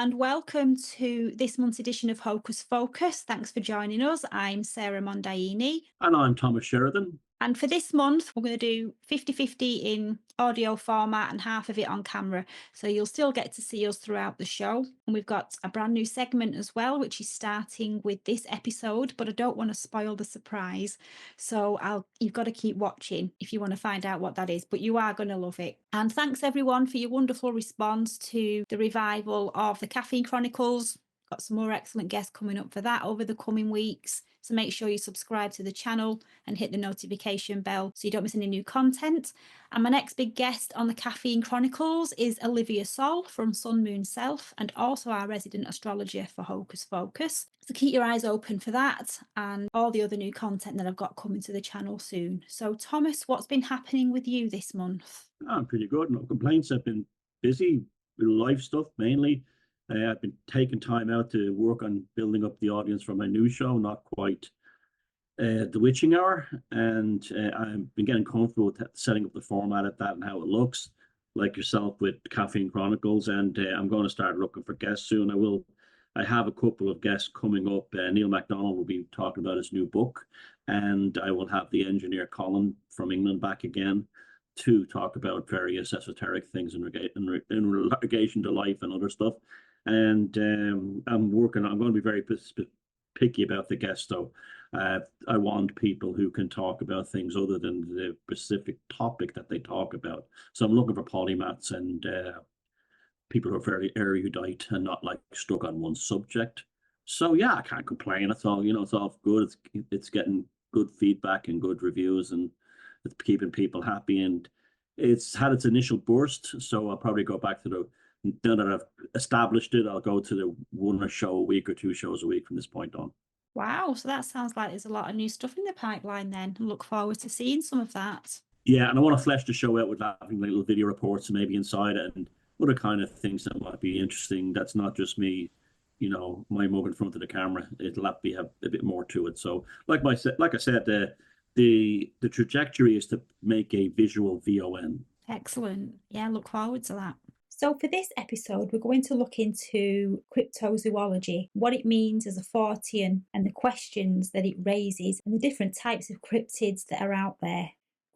and welcome to this month's edition of Hocus Focus. Thanks for joining us. I'm Sara Mondaini. And I'm Thomas Sheridan. And for this month, we're going to do 50-50 in audio format and half of it on camera. So you'll still get to see us throughout the show. And we've got a brand new segment as well, which is starting with this episode, but I don't want to spoil the surprise. So you've got to keep watching if you want to find out what that is, but you are going to love it. And thanks everyone for your wonderful response to the revival of the Caffeine Chronicles. Got some more excellent guests coming up for that over the coming weeks. So make sure you subscribe to the channel and hit the notification bell so you don't miss any new content. And my next big guest on the Caffeine Chronicles is Olivia Sol from Sun Moon Self, and also our resident astrologer for Hocus Focus. So keep your eyes open for that and all the other new content that I've got coming to the channel soon. So Thomas, what's been happening with you this month? I'm pretty good. No complaints. I've been busy with life stuff mainly. I've been taking time out to work on building up the audience for my new show, Not Quite The Witching Hour. And I've been getting comfortable with setting up the format of that and how it looks, like yourself with Caffeine Chronicles. And I'm going to start looking for guests soon. I have a couple of guests coming up. Neil MacDonald will be talking about his new book. And I will have the engineer Colin from England back again to talk about various esoteric things in relation to life and other stuff. And I'm going to be very picky about the guests, though. I want people who can talk about things other than the specific topic that they talk about. So I'm looking for polymaths and people who are very erudite and not like stuck on one subject. So yeah, I can't complain. It's all it's all good. It's getting good feedback and good reviews, and it's keeping people happy. And it's had its initial burst, so I'll probably go back to now that I've established it, I'll go to the one show a week or two shows a week from this point on. Wow, so that sounds like there's a lot of new stuff in the pipeline then. I look forward to seeing some of that. Yeah, and I want to flesh the show out with having little video reports maybe inside it and other kind of things that might be interesting. That's not just me, my mug in front of the camera. It'll have a bit more to it. So, like I said, the trajectory is to make a visual VON. Excellent. Yeah, look forward to that. So for this episode, we're going to look into cryptozoology, what it means as a Fortean and the questions that it raises and the different types of cryptids that are out there.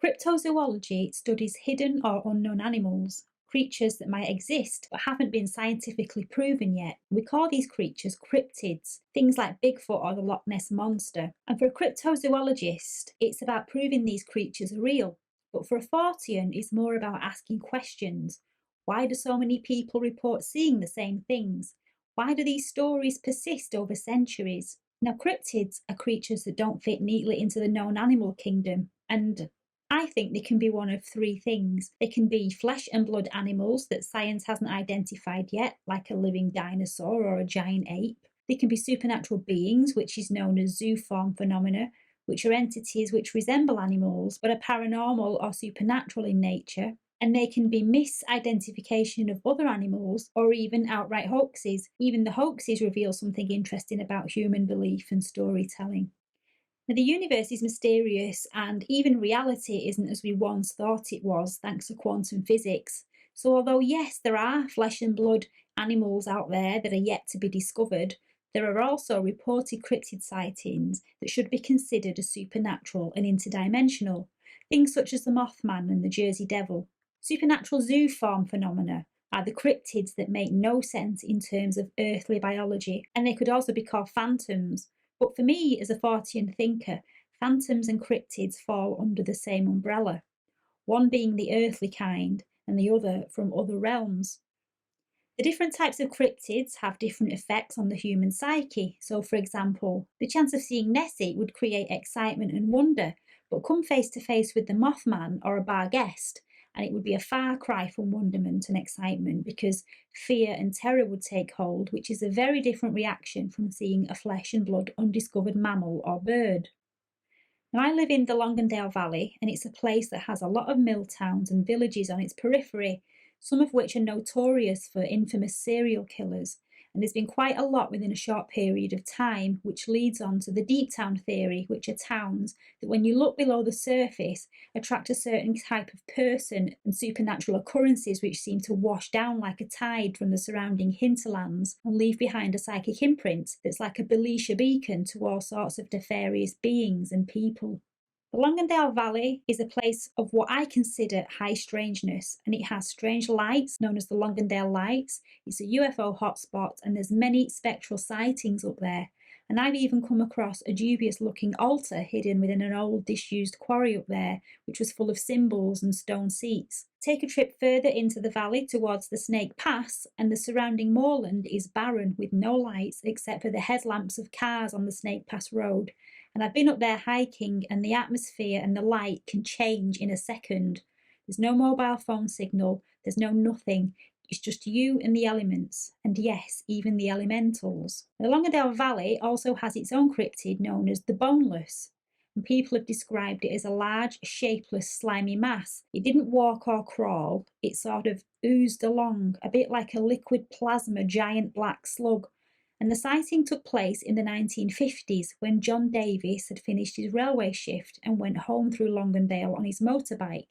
Cryptozoology studies hidden or unknown animals, creatures that might exist but haven't been scientifically proven yet. We call these creatures cryptids, things like Bigfoot or the Loch Ness Monster. And for a cryptozoologist, it's about proving these creatures are real. But for a Fortean, it's more about asking questions. Why do so many people report seeing the same things? Why do these stories persist over centuries? Now, cryptids are creatures that don't fit neatly into the known animal kingdom, and I think they can be one of three things. They can be flesh and blood animals that science hasn't identified yet, like a living dinosaur or a giant ape. They can be supernatural beings, which is known as zooform phenomena, which are entities which resemble animals but are paranormal or supernatural in nature. And they can be misidentification of other animals or even outright hoaxes. Even the hoaxes reveal something interesting about human belief and storytelling. Now, the universe is mysterious, and even reality isn't as we once thought it was, thanks to quantum physics. So although, yes, there are flesh and blood animals out there that are yet to be discovered, there are also reported cryptid sightings that should be considered as supernatural and interdimensional, things such as the Mothman and the Jersey Devil. Supernatural zooform phenomena are the cryptids that make no sense in terms of earthly biology, and they could also be called phantoms. But for me, as a Fortean thinker, phantoms and cryptids fall under the same umbrella, one being the earthly kind and the other from other realms. The different types of cryptids have different effects on the human psyche. So, for example, the chance of seeing Nessie would create excitement and wonder, but come face to face with the Mothman or a bar guest, and it would be a far cry from wonderment and excitement because fear and terror would take hold, which is a very different reaction from seeing a flesh and blood undiscovered mammal or bird. Now, I live in the Longondale Valley, and it's a place that has a lot of mill towns and villages on its periphery, some of which are notorious for infamous serial killers, And there's been quite a lot within a short period of time, which leads on to the deep town theory, which are towns that when you look below the surface, attract a certain type of person and supernatural occurrences which seem to wash down like a tide from the surrounding hinterlands and leave behind a psychic imprint that's like a Belisha beacon to all sorts of nefarious beings and people. The Longondale Valley is a place of what I consider high strangeness, and it has strange lights known as the Longondale Lights. It's a UFO hotspot and there's many spectral sightings up there. And I've even come across a dubious looking altar hidden within an old disused quarry up there, which was full of symbols and stone seats. Take a trip further into the valley towards the Snake Pass, and the surrounding moorland is barren with no lights except for the headlamps of cars on the Snake Pass Road. And I've been up there hiking, and the atmosphere and the light can change in a second. There's no mobile phone signal, there's no nothing. It's just you and the elements, and yes, even the elementals. The Longondale Valley also has its own cryptid known as the Boneless, and people have described it as a large, shapeless, slimy mass. It didn't walk or crawl, it sort of oozed along, a bit like a liquid plasma giant black slug. And the sighting took place in the 1950s when John Davis had finished his railway shift and went home through Longondale on his motorbike.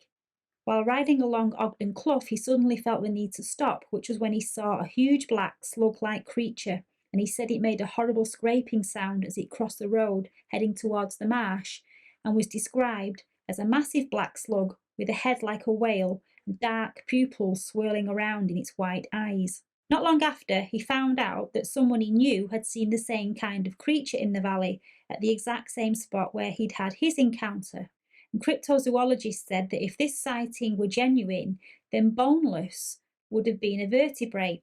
While riding along Ogden Clough, he suddenly felt the need to stop, which was when he saw a huge black slug-like creature, and he said it made a horrible scraping sound as it crossed the road heading towards the marsh, and was described as a massive black slug with a head like a whale and dark pupils swirling around in its white eyes. Not long after, he found out that someone he knew had seen the same kind of creature in the valley at the exact same spot where he'd had his encounter. And cryptozoologists said that if this sighting were genuine, then Boneless would have been a vertebrate,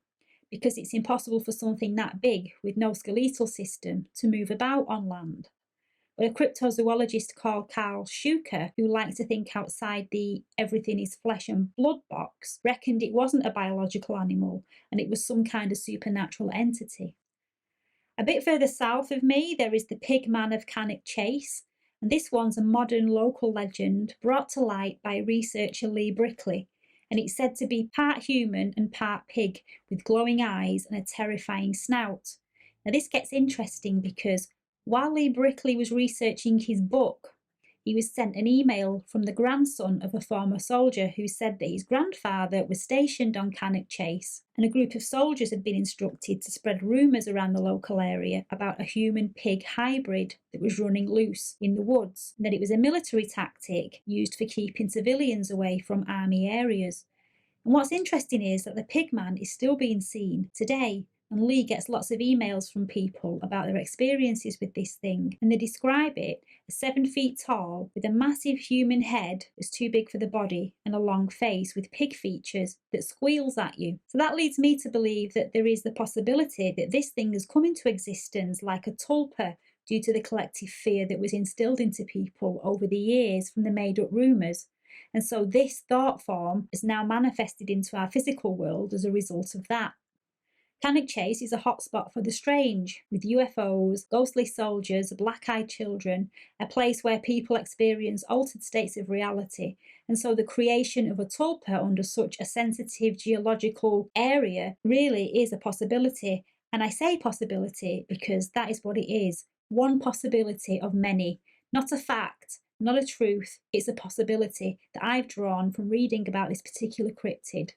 because it's impossible for something that big with no skeletal system to move about on land. But a cryptozoologist called Carl Schuker, who liked to think outside the everything is flesh and blood box, reckoned it wasn't a biological animal and it was some kind of supernatural entity. A bit further south of me, there is the Pig Man of Cannock Chase, and this one's a modern local legend brought to light by researcher Lee Brickley, and it's said to be part human and part pig with glowing eyes and a terrifying snout. Now this gets interesting because while Lee Brickley was researching his book, he was sent an email from the grandson of a former soldier who said that his grandfather was stationed on Cannock Chase, and a group of soldiers had been instructed to spread rumours around the local area about a human-pig hybrid that was running loose in the woods, and that it was a military tactic used for keeping civilians away from army areas. And what's interesting is that the pigman is still being seen today, and Lee gets lots of emails from people about their experiences with this thing, and they describe it as 7 feet tall with a massive human head that's too big for the body and a long face with pig features that squeals at you. So that leads me to believe that there is the possibility that this thing has come into existence like a tulpa due to the collective fear that was instilled into people over the years from the made-up rumours. And so this thought form is now manifested into our physical world as a result of that. Cannock Chase is a hotspot for the strange, with UFOs, ghostly soldiers, black-eyed children, a place where people experience altered states of reality, and so the creation of a tulpa under such a sensitive geological area really is a possibility. And I say possibility because that is what it is, one possibility of many, not a fact, not a truth, it's a possibility that I've drawn from reading about this particular cryptid.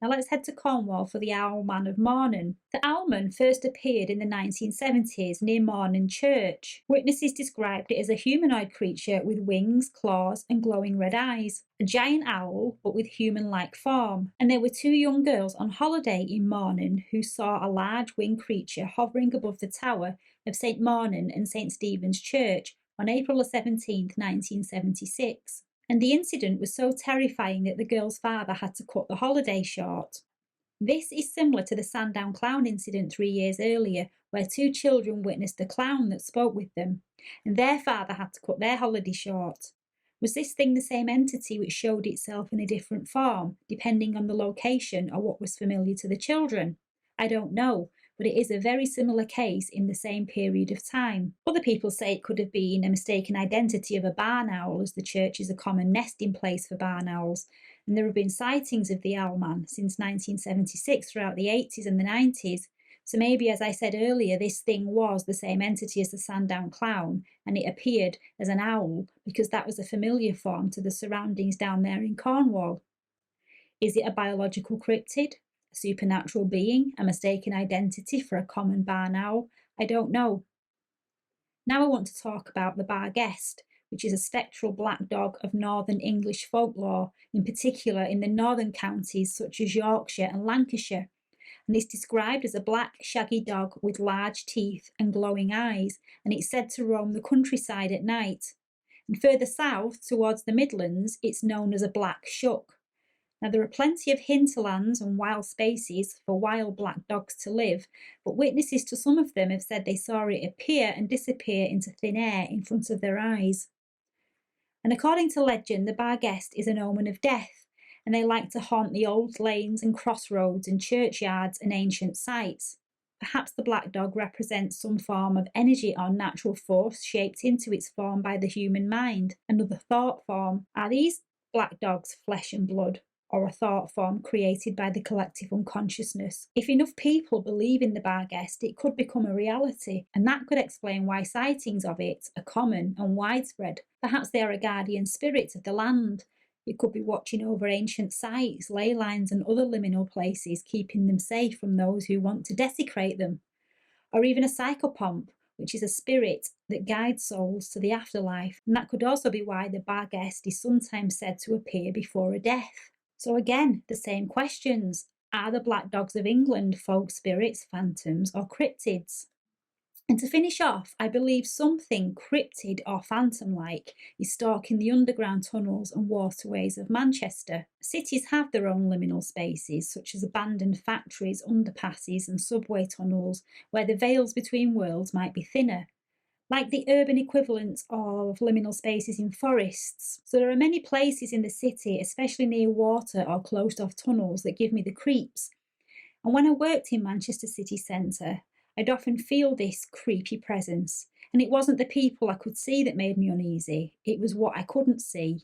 Now let's head to Cornwall for the Owlman of Marnon. The Owlman first appeared in the 1970s near Marnon Church. Witnesses described it as a humanoid creature with wings, claws and glowing red eyes. A giant owl, but with human-like form. And there were 2 young girls on holiday in Marnon who saw a large winged creature hovering above the tower of St Marnon and St Stephen's Church on April 17, 1976. And the incident was so terrifying that the girl's father had to cut the holiday short. This is similar to the Sandown Clown incident 3 years earlier, where 2 children witnessed a clown that spoke with them, and their father had to cut their holiday short. Was this thing the same entity which showed itself in a different form, depending on the location or what was familiar to the children? I don't know, but it is a very similar case in the same period of time. Other people say it could have been a mistaken identity of a barn owl, as the church is a common nesting place for barn owls, and there have been sightings of the Owlman since 1976 throughout the 80s and the 90s, So maybe, as I said earlier, this thing was the same entity as the Sandown clown, and it appeared as an owl because that was a familiar form to the surroundings down there in Cornwall. Is it a biological cryptid, a supernatural being, a mistaken identity for a common barn owl? I don't know. Now I want to talk about the Bar Guest, which is a spectral black dog of Northern English folklore, in particular in the northern counties such as Yorkshire and Lancashire, and it's described as a black, shaggy dog with large teeth and glowing eyes, and it's said to roam the countryside at night. And further south, towards the Midlands, it's known as a black shuck. Now, there are plenty of hinterlands and wild spaces for wild black dogs to live, but witnesses to some of them have said they saw it appear and disappear into thin air in front of their eyes. And according to legend, the Bar Guest is an omen of death, and they like to haunt the old lanes and crossroads and churchyards and ancient sites. Perhaps the black dog represents some form of energy or natural force shaped into its form by the human mind, another thought form. Are these black dogs flesh and blood, or a thought form created by the collective unconsciousness? If enough people believe in the Bar Guest, it could become a reality, and that could explain why sightings of it are common and widespread. Perhaps they are a guardian spirit of the land. It could be watching over ancient sites, ley lines, and other liminal places, keeping them safe from those who want to desecrate them. Or even a psychopomp, which is a spirit that guides souls to the afterlife. And that could also be why the Bar Guest is sometimes said to appear before a death. So again, the same questions. Are the black dogs of England folk spirits, phantoms, or cryptids? And to finish off, I believe something cryptid or phantom-like is stalking the underground tunnels and waterways of Manchester. Cities have their own liminal spaces, such as abandoned factories, underpasses, and subway tunnels, where the veils between worlds might be thinner, like the urban equivalent of liminal spaces in forests. So there are many places in the city, especially near water or closed-off tunnels, that give me the creeps. And when I worked in Manchester city centre, I'd often feel this creepy presence. And it wasn't the people I could see that made me uneasy, it was what I couldn't see.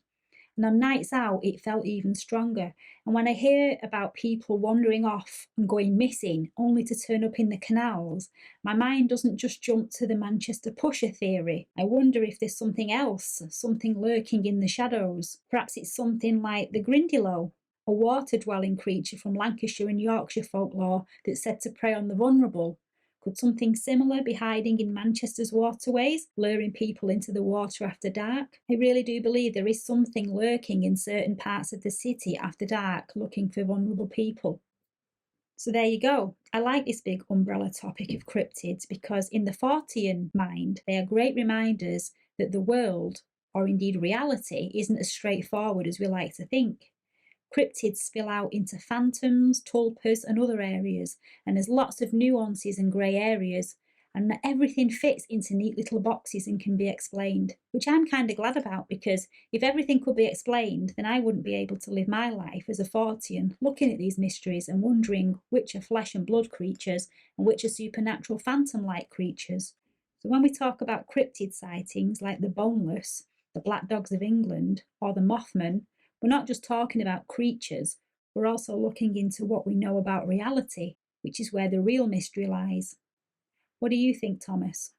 And on nights out, it felt even stronger. And when I hear about people wandering off and going missing only to turn up in the canals, my mind doesn't just jump to the Manchester pusher theory. I wonder if there's something else, something lurking in the shadows. Perhaps it's something like the Grindylow, a water-dwelling creature from Lancashire and Yorkshire folklore that's said to prey on the vulnerable. Could something similar be hiding in Manchester's waterways, luring people into the water after dark? I really do believe there is something lurking in certain parts of the city after dark, looking for vulnerable people. So there you go. I like this big umbrella topic of cryptids because in the Fortean mind, they are great reminders that the world, or indeed reality, isn't as straightforward as we like to think. Cryptids spill out into phantoms, tulpas, and other areas, and there's lots of nuances and grey areas, and everything fits into neat little boxes and can be explained, which I'm kind of glad about, because if everything could be explained, then I wouldn't be able to live my life as a Fortean, looking at these mysteries and wondering which are flesh and blood creatures and which are supernatural phantom-like creatures. So when we talk about cryptid sightings like the boneless, the black dogs of England, or the Mothman, we're not just talking about creatures, we're also looking into what we know about reality, which is where the real mystery lies. What do you think, Thomas?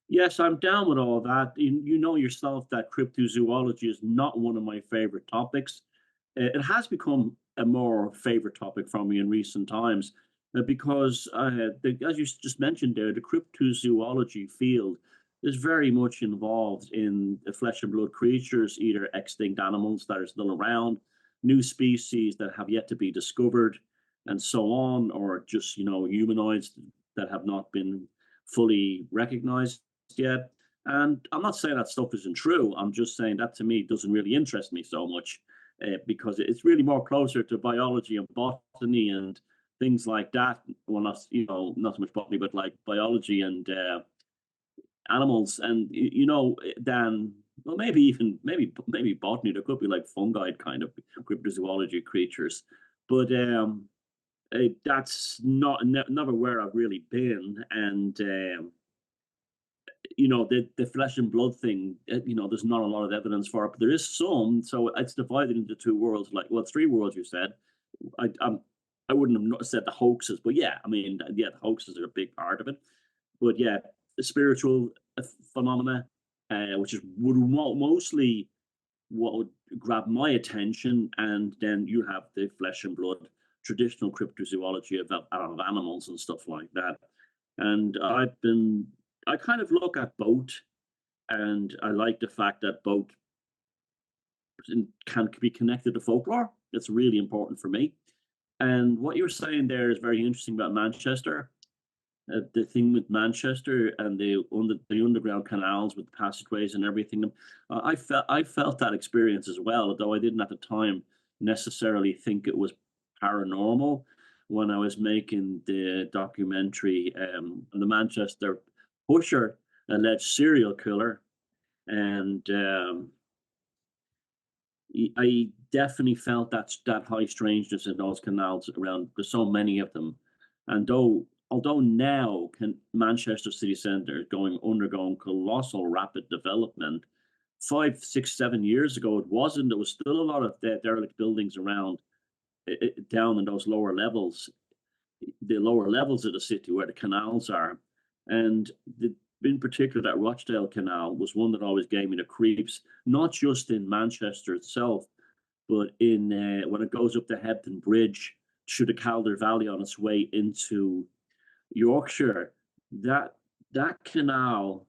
Yes, I'm down with all that. You know yourself that cryptozoology is not one of my favorite topics. It has become a more favorite topic for me in recent times because, as you just mentioned there, the cryptozoology field is very much involved in the flesh and blood creatures, either extinct animals that are still around, new species that have yet to be discovered, and so on, or just, humanoids that have not been fully recognized yet. And I'm not saying that stuff isn't true. I'm just saying that to me doesn't really interest me so much because it's really more closer to biology and botany and things like that. Well, not so much botany, but like biology and animals, and than well, maybe botany. There could be like fungi kind of cryptozoology creatures, but that's never where I've really been. And the flesh and blood thing, there's not a lot of evidence for it, but there is some. So it's divided into two worlds, three worlds, you said. I'm I wouldn't have said the hoaxes, but yeah, I mean, yeah, the hoaxes are a big part of it. But yeah, the spiritual phenomena, which is would mostly what would grab my attention, and then you have the flesh and blood traditional cryptozoology of animals and stuff like that. And I kind of look at both, and I like the fact that both can be connected to folklore. That's really important for me. And what you're saying there is very interesting about Manchester. The thing with Manchester and the underground canals with the passageways and everything. I felt that experience as well, although I didn't at the time necessarily think it was paranormal when I was making the documentary on the Manchester pusher, alleged serial killer, and I definitely felt that high strangeness in those canals around. There's so many of them, and although now Manchester city centre is undergoing colossal rapid development, 5, 6, 7 years ago it wasn't. There was still a lot of derelict buildings around down in those lower levels, the lower levels of the city where the canals are, and in particular that Rochdale Canal was one that always gave me the creeps. Not just in Manchester itself, but in when it goes up the Hebden Bridge through the Calder Valley on its way into Yorkshire, that that canal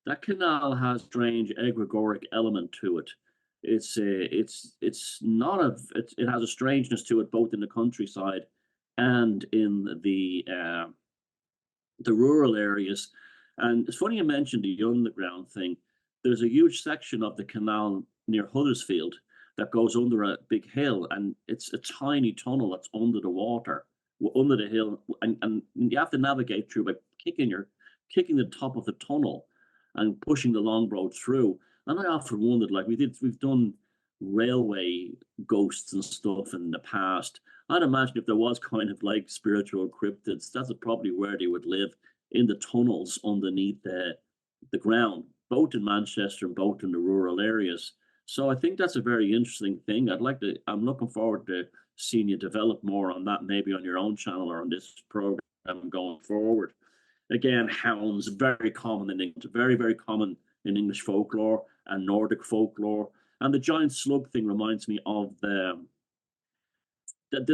that canal has strange egregoric element to it. It's not it has a strangeness to it both in the countryside and in the rural areas. And it's funny you mentioned the underground thing. There's a huge section of the canal near Huddersfield that goes under a big hill, and it's a tiny tunnel that's under the water, under the hill, and you have to navigate through by kicking the top of the tunnel and pushing the longboat through. And I often wondered, like we've done railway ghosts and stuff in the past. I'd imagine if there was kind of like spiritual cryptids, that's probably where they would live, in the tunnels underneath the ground, both in Manchester and both in the rural areas. So I think that's a very interesting thing. I'm looking forward to seeing you develop more on that, maybe on your own channel or on this program going forward. Again, hounds, very common in English, very, very common in English folklore and Nordic folklore. And the giant slug thing reminds me of the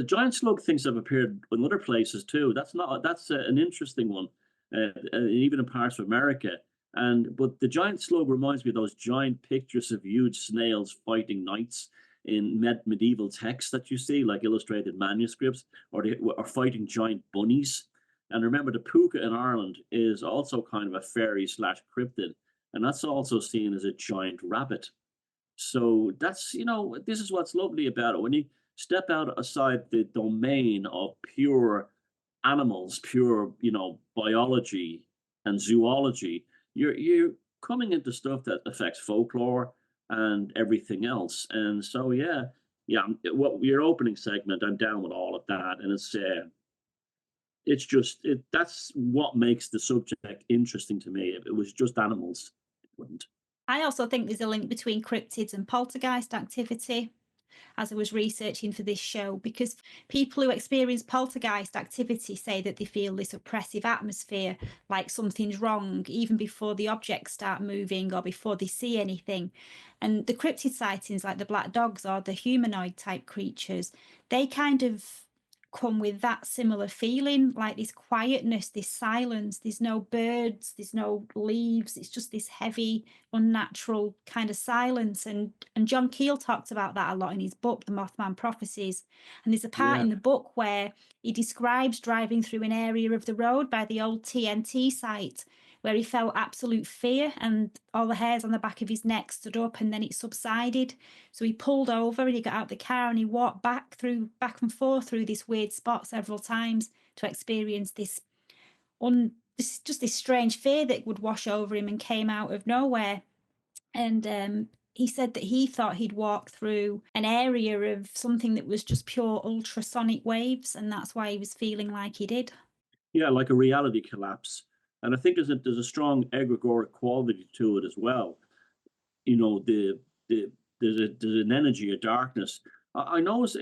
giant slug things have appeared in other places too. That's an interesting one, even in parts of America. But the giant slug reminds me of those giant pictures of huge snails fighting knights in medieval texts that you see, like illustrated manuscripts, or fighting giant bunnies. And remember, the puka in Ireland is also kind of a fairy slash cryptid, and that's also seen as a giant rabbit. So this is what's lovely about it. When you step outside the domain of pure animals, pure, biology and zoology, you're coming into stuff that affects folklore and everything else. And so, yeah, what your opening segment, I'm down with all of that. And that's what makes the subject interesting to me. If it was just animals, it wouldn't. I also think there's a link between cryptids and poltergeist activity as I was researching for this show, because people who experience poltergeist activity say that they feel this oppressive atmosphere, like something's wrong, even before the objects start moving or before they see anything. And the cryptid sightings, like the black dogs or the humanoid type creatures, they kind of come with that similar feeling, like this quietness, this silence. There's no birds, there's no leaves, it's just this heavy, unnatural kind of silence. And John Keel talked about that a lot in his book, The Mothman Prophecies. And there's a part in the book where he describes driving through an area of the road by the old TNT site where he felt absolute fear and all the hairs on the back of his neck stood up, and then it subsided. So he pulled over and he got out the car and he walked back and forth through this weird spot several times to experience this strange fear that would wash over him and came out of nowhere. And he said that he thought he'd walk through an area of something that was just pure ultrasonic waves, and that's why he was feeling like he did. Yeah, like a reality collapse. And I think there's a strong egregoric quality to it as well. The there's an energy, a darkness. I notice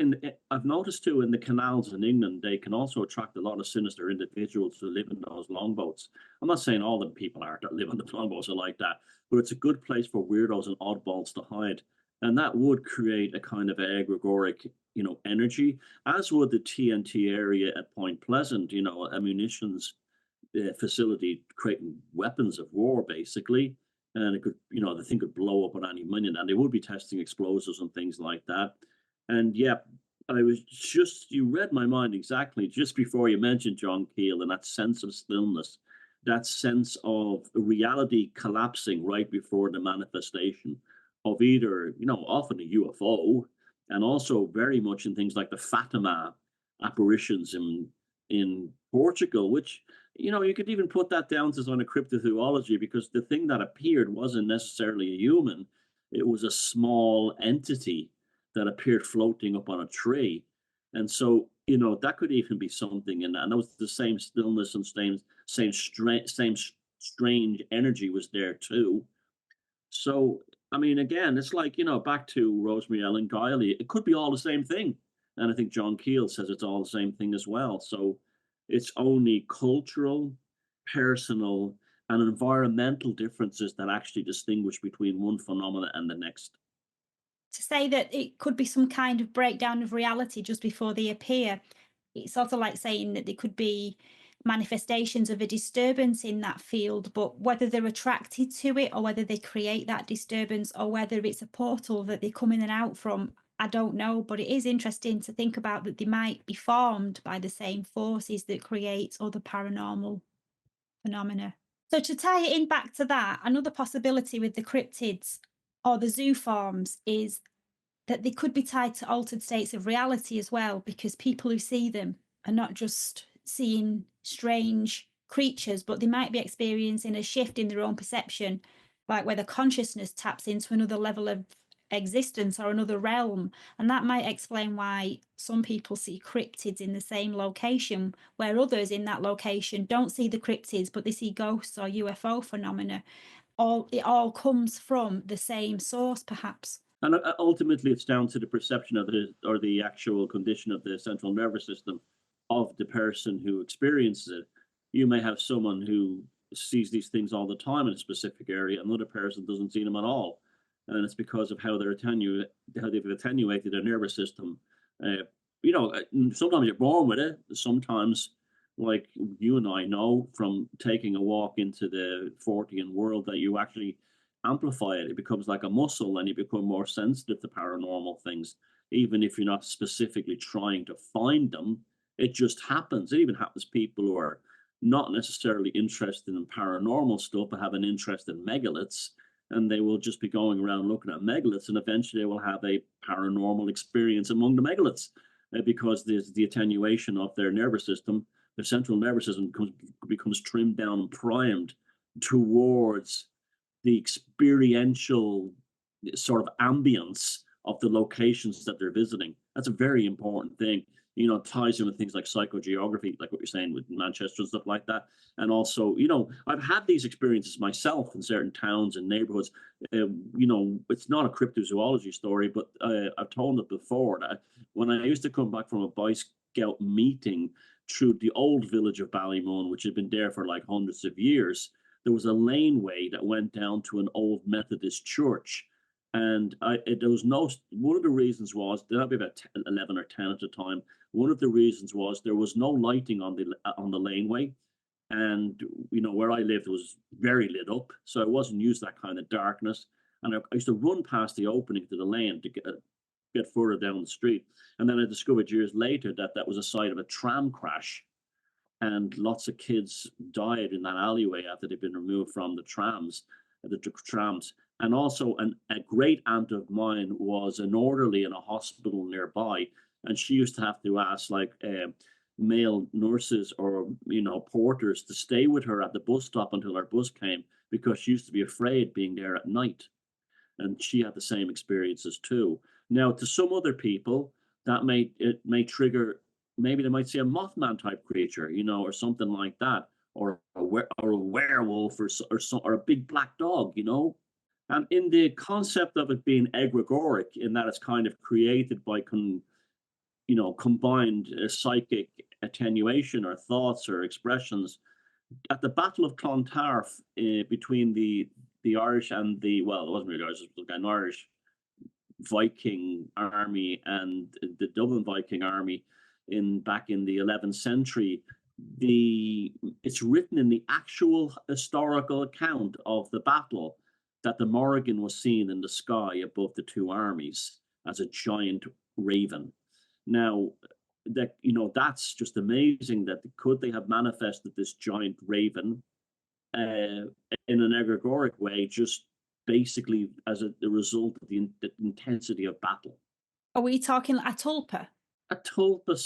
I've noticed too in the canals in England, they can also attract a lot of sinister individuals who live in those longboats. I'm not saying all the people are that live on the longboats are like that, but it's a good place for weirdos and oddballs to hide. And that would create a kind of egregoric, energy, as would the TNT area at Point Pleasant, a munitions facility creating weapons of war, basically. And it could, the thing could blow up at any minute, and they would be testing explosives and things like that. And yeah, you read my mind exactly just before you mentioned John Keel and that sense of stillness, that sense of reality collapsing right before the manifestation of either, often a UFO, and also very much in things like the Fatima apparitions in Portugal, which you could even put that down to sort of cryptozoology, because the thing that appeared wasn't necessarily a human. It was a small entity that appeared floating up on a tree. And so, that could even be something. And that was the same stillness and same strange energy was there too. So, I mean, again, it's like, back to Rosemary Ellen Guiley, it could be all the same thing. And I think John Keel says it's all the same thing as well. So it's only cultural, personal, and environmental differences that actually distinguish between one phenomena and the next. To say that it could be some kind of breakdown of reality just before they appear, it's sort of like saying that there could be manifestations of a disturbance in that field, but whether they're attracted to it or whether they create that disturbance or whether it's a portal that they come in and out from, I don't know. But it is interesting to think about that they might be formed by the same forces that create other paranormal phenomena. So to tie it in back to that, another possibility with the cryptids or the zoo forms is that they could be tied to altered states of reality as well, because people who see them are not just seeing strange creatures, but they might be experiencing a shift in their own perception, like where the consciousness taps into another level of existence or another realm. And that might explain why some people see cryptids in the same location, where others in that location don't see the cryptids, but they see ghosts or UFO phenomena. It all comes from the same source, perhaps. And ultimately, it's down to the perception of the actual condition of the central nervous system of the person who experiences it. You may have someone who sees these things all the time in a specific area, another person doesn't see them at all, and it's because of how they've attenuated their nervous system. Sometimes you're born with it. Sometimes, like you and I know from taking a walk into the Fortean world, that you actually amplify it. It becomes like a muscle, and you become more sensitive to paranormal things, even if you're not specifically trying to find them. It just happens. It even happens to people who are not necessarily interested in paranormal stuff, but have an interest in megaliths, and they will just be going around looking at megaliths, and eventually they will have a paranormal experience among the megaliths, because there's the attenuation of their nervous system. Their central nervous system becomes trimmed down and primed towards the experiential sort of ambience of the locations that they're visiting. That's a very important thing. Ties in with things like psychogeography, like what you're saying with Manchester and stuff like that. And also, I've had these experiences myself in certain towns and neighborhoods. It's not a cryptozoology story, but I've told it before that when I used to come back from a Boy Scout meeting through the old village of Ballymun, which had been there for like hundreds of years, there was a laneway that went down to an old Methodist church. And there was one of the reasons was, there'll be about 11 or 10 at the time. One of the reasons was there was no lighting on the laneway. And, where I lived was very lit up. So I wasn't used to that kind of darkness. And I used to run past the opening to the lane to get further down the street. And then I discovered years later that was a site of a tram crash, and lots of kids died in that alleyway after they'd been removed from the trams. And also, a great aunt of mine was an orderly in a hospital nearby, and she used to have to ask male nurses or porters to stay with her at the bus stop until her bus came, because she used to be afraid being there at night, and she had the same experiences too. Now, to some other people, it may trigger. Maybe they might see a Mothman type creature, or something like that, or a werewolf, or a big black dog, And in the concept of it being egregoric, in that it's kind of created by combined psychic attenuation or thoughts or expressions. At the Battle of Clontarf, between the Irish and well, it wasn't really Irish, it was an Irish Viking army and the Dublin Viking army back in the 11th century. It's written in the actual historical account of the battle that the Morrigan was seen in the sky above the two armies as a giant raven. Now, that's just amazing. That could they have manifested this giant raven in an egregoric way, just basically as a result of the intensity of battle. Are we talking a tulpa? A tulpa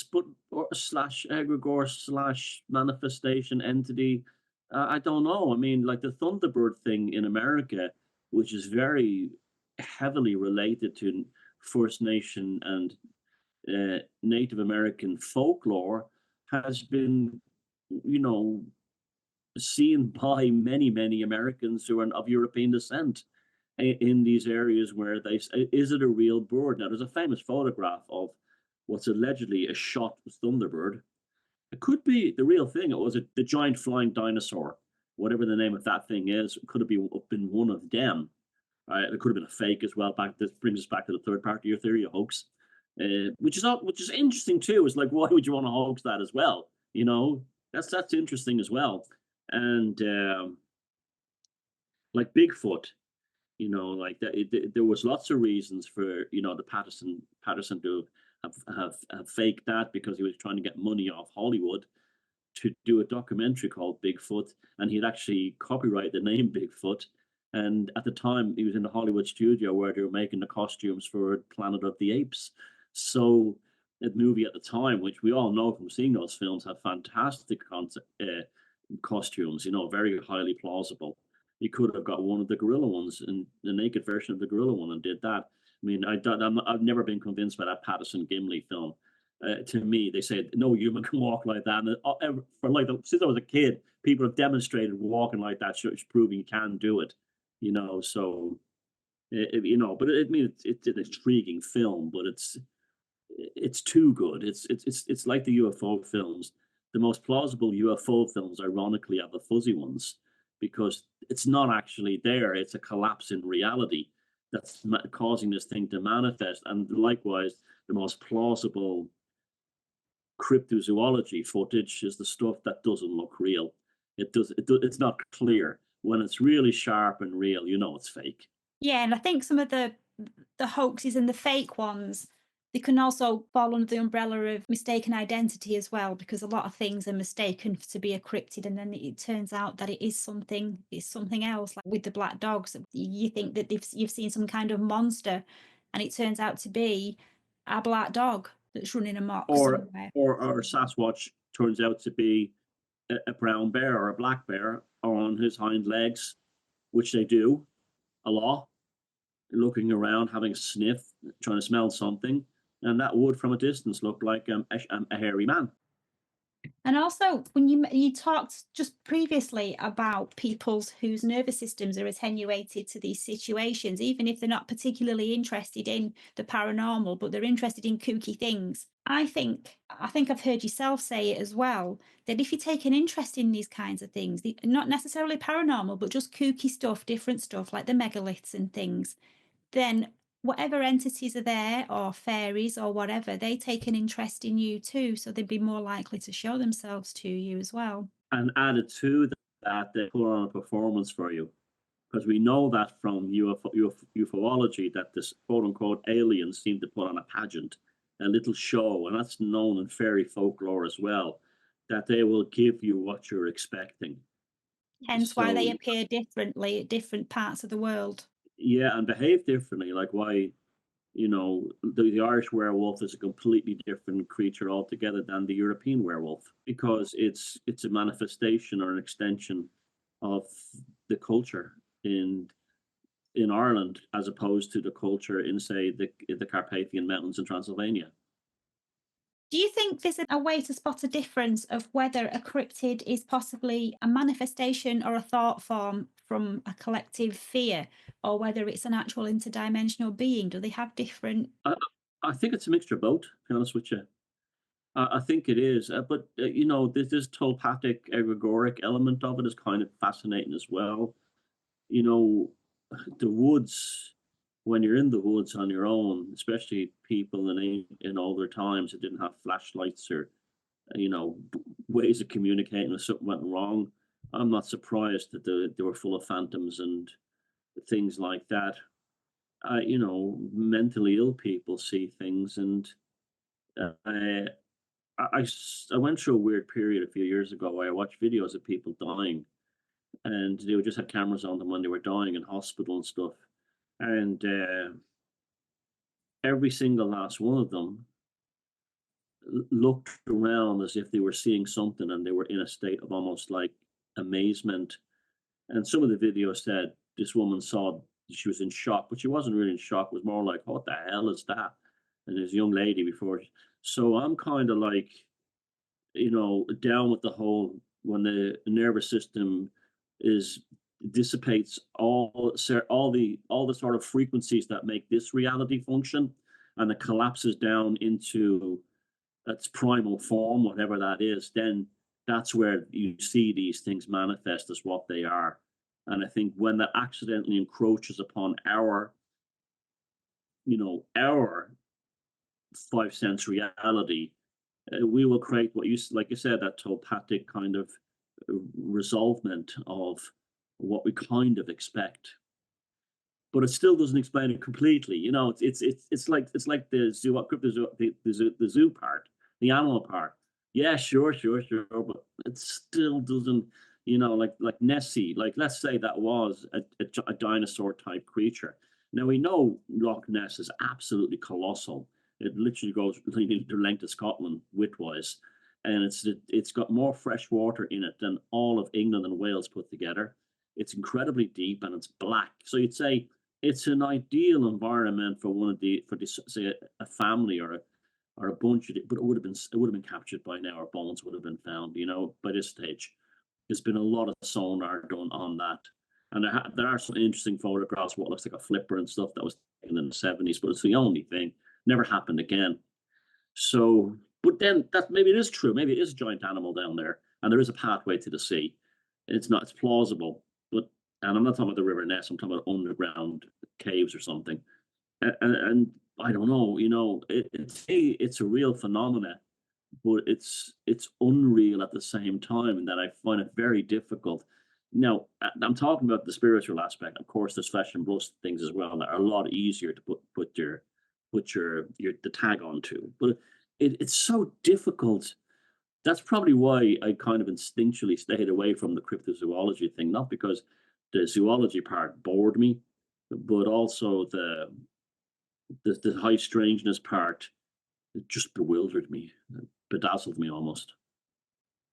slash egregore slash manifestation entity. I don't know. I mean, like the Thunderbird thing in America, which is very heavily related to First Nation and Native American folklore, has been, seen by many, many Americans who are of European descent in these areas where is it a real bird? Now, there's a famous photograph of what's allegedly a shot thunderbird. It could be the real thing. It was the giant flying dinosaur, whatever the name of that thing is. It could have been one of them. It could have been a fake as well. This brings us back to the third part of your theory, a hoax, which is interesting too. Is like, why would you want to hoax that as well? That's interesting as well. And like Bigfoot, like that, there was lots of reasons for the Patterson to have faked that, because he was trying to get money off Hollywood to do a documentary called Bigfoot, and he'd actually copyright the name Bigfoot. And at the time, he was in the Hollywood studio where they were making the costumes for Planet of the Apes. So the movie at the time, which we all know from seeing those films, had fantastic costumes, very highly plausible. You could have got one of the gorilla ones, and the naked version of the gorilla one, and did that. I mean, I've never been convinced by that Patterson Gimli film. To me, they said no human can walk like that. And since I was a kid, people have demonstrated walking like that, proving you can do it. So but it's an intriguing film, but it's too good. It's like the UFO films. The most plausible UFO films, ironically, are the fuzzy ones, because it's not actually there. It's a collapse in reality that's causing this thing to manifest. And likewise, the most plausible cryptozoology footage is the stuff that doesn't look real. It's not clear. When it's really sharp and real, it's fake. Yeah, and I think some of the hoaxes and the fake ones, they can also fall under the umbrella of mistaken identity as well, because a lot of things are mistaken to be a cryptid, and then it turns out that it's something else. Like with the black dogs, you think that you've seen some kind of monster, and it turns out to be a black dog that's running amok somewhere. Or Sasquatch turns out to be a brown bear or a black bear on his hind legs, which they do a lot, looking around, having a sniff, trying to smell something, and that would, from a distance, look like a hairy man. And also, when you talked just previously about people's whose nervous systems are attenuated to these situations, even if they're not particularly interested in the paranormal, but they're interested in kooky things. I think I've heard yourself say it as well, that if you take an interest in these kinds of things, not necessarily paranormal, but just kooky stuff, different stuff like the megaliths and things, then whatever entities are there, or fairies or whatever, they take an interest in you too, so they'd be more likely to show themselves to you as well. And added to that, they put on a performance for you, because we know that from ufology that this quote unquote aliens seem to put on a pageant, a little show, and that's known in fairy folklore as well, that they will give you what you're expecting. Hence why they appear differently at different parts of the world. Yeah, and behave differently. Like why, the Irish werewolf is a completely different creature altogether than the European werewolf, because it's a manifestation or an extension of the culture in Ireland, as opposed to the culture in, say, the Carpathian Mountains in Transylvania. Do you think there's a way to spot a difference of whether a cryptid is possibly a manifestation or a thought form from a collective fear, or whether it's an actual interdimensional being? Do they have different? I, I think it's a mixture of both, to be honest with you. I think it is, but you know, this telepathic, egregoric element of it is kind of fascinating as well. You know, the woods, when you're in the woods on your own, especially people in older times that didn't have flashlights or you know ways of communicating if something went wrong. I'm not surprised that they were full of phantoms and things like that. You know, mentally ill people see things, and uh, I went through a weird period a few years ago where I watched videos of people dying, and they would just have cameras on them when they were dying in hospital and stuff. And every single last one of them looked around as if they were seeing something, and they were in a state of almost like amazement. And some of the videos said this woman saw she was in shock, but she wasn't really in shock. It was more like, what the hell is that? And this young lady before. So I'm kind of like, you know, down with the whole when the nervous system is dissipates all the sort of frequencies that make this reality function, and it collapses down into its primal form, whatever that is, then that's where you see these things manifest as what they are. And I think when that accidentally encroaches upon our, you know, our five sense reality, we will create what you like you said, that telepathic kind of resolvement of what we kind of expect, but it still doesn't explain it completely. You know, it's like the zoo, crypto zoo, the zoo part, the animal part. Yeah, sure, but it still doesn't. You know, like Nessie. Like let's say that was a dinosaur type creature. Now we know Loch Ness is absolutely colossal. It literally goes the length of Scotland widthwise, and it's got more fresh water in it than all of England and Wales put together. It's incredibly deep and it's black. So you'd say it's an ideal environment for one of the for this say a family or a bunch of it, but it would have been captured by now. Our bones would have been found, you know, by this stage. There's been a lot of sonar done on that, and there are some interesting photographs of what looks like a flipper and stuff that was taken in the 70s, but it's the only thing. Never happened again. So, but then that maybe it is true. Maybe it is a giant animal down there, and there is a pathway to the sea. It's not. It's plausible, but and I'm not talking about the River Ness. I'm talking about underground caves or something. And I don't know. You know, it's a real phenomena, but it's unreal at the same time, and that I find it very difficult. Now, I'm talking about the spiritual aspect. Of course, there's flesh and blood things as well that are a lot easier to put your the tag onto. But it's so difficult. That's probably why I kind of instinctually stayed away from the cryptozoology thing, not because the zoology part bored me, but also the high strangeness part, it just bewildered me, bedazzled me almost.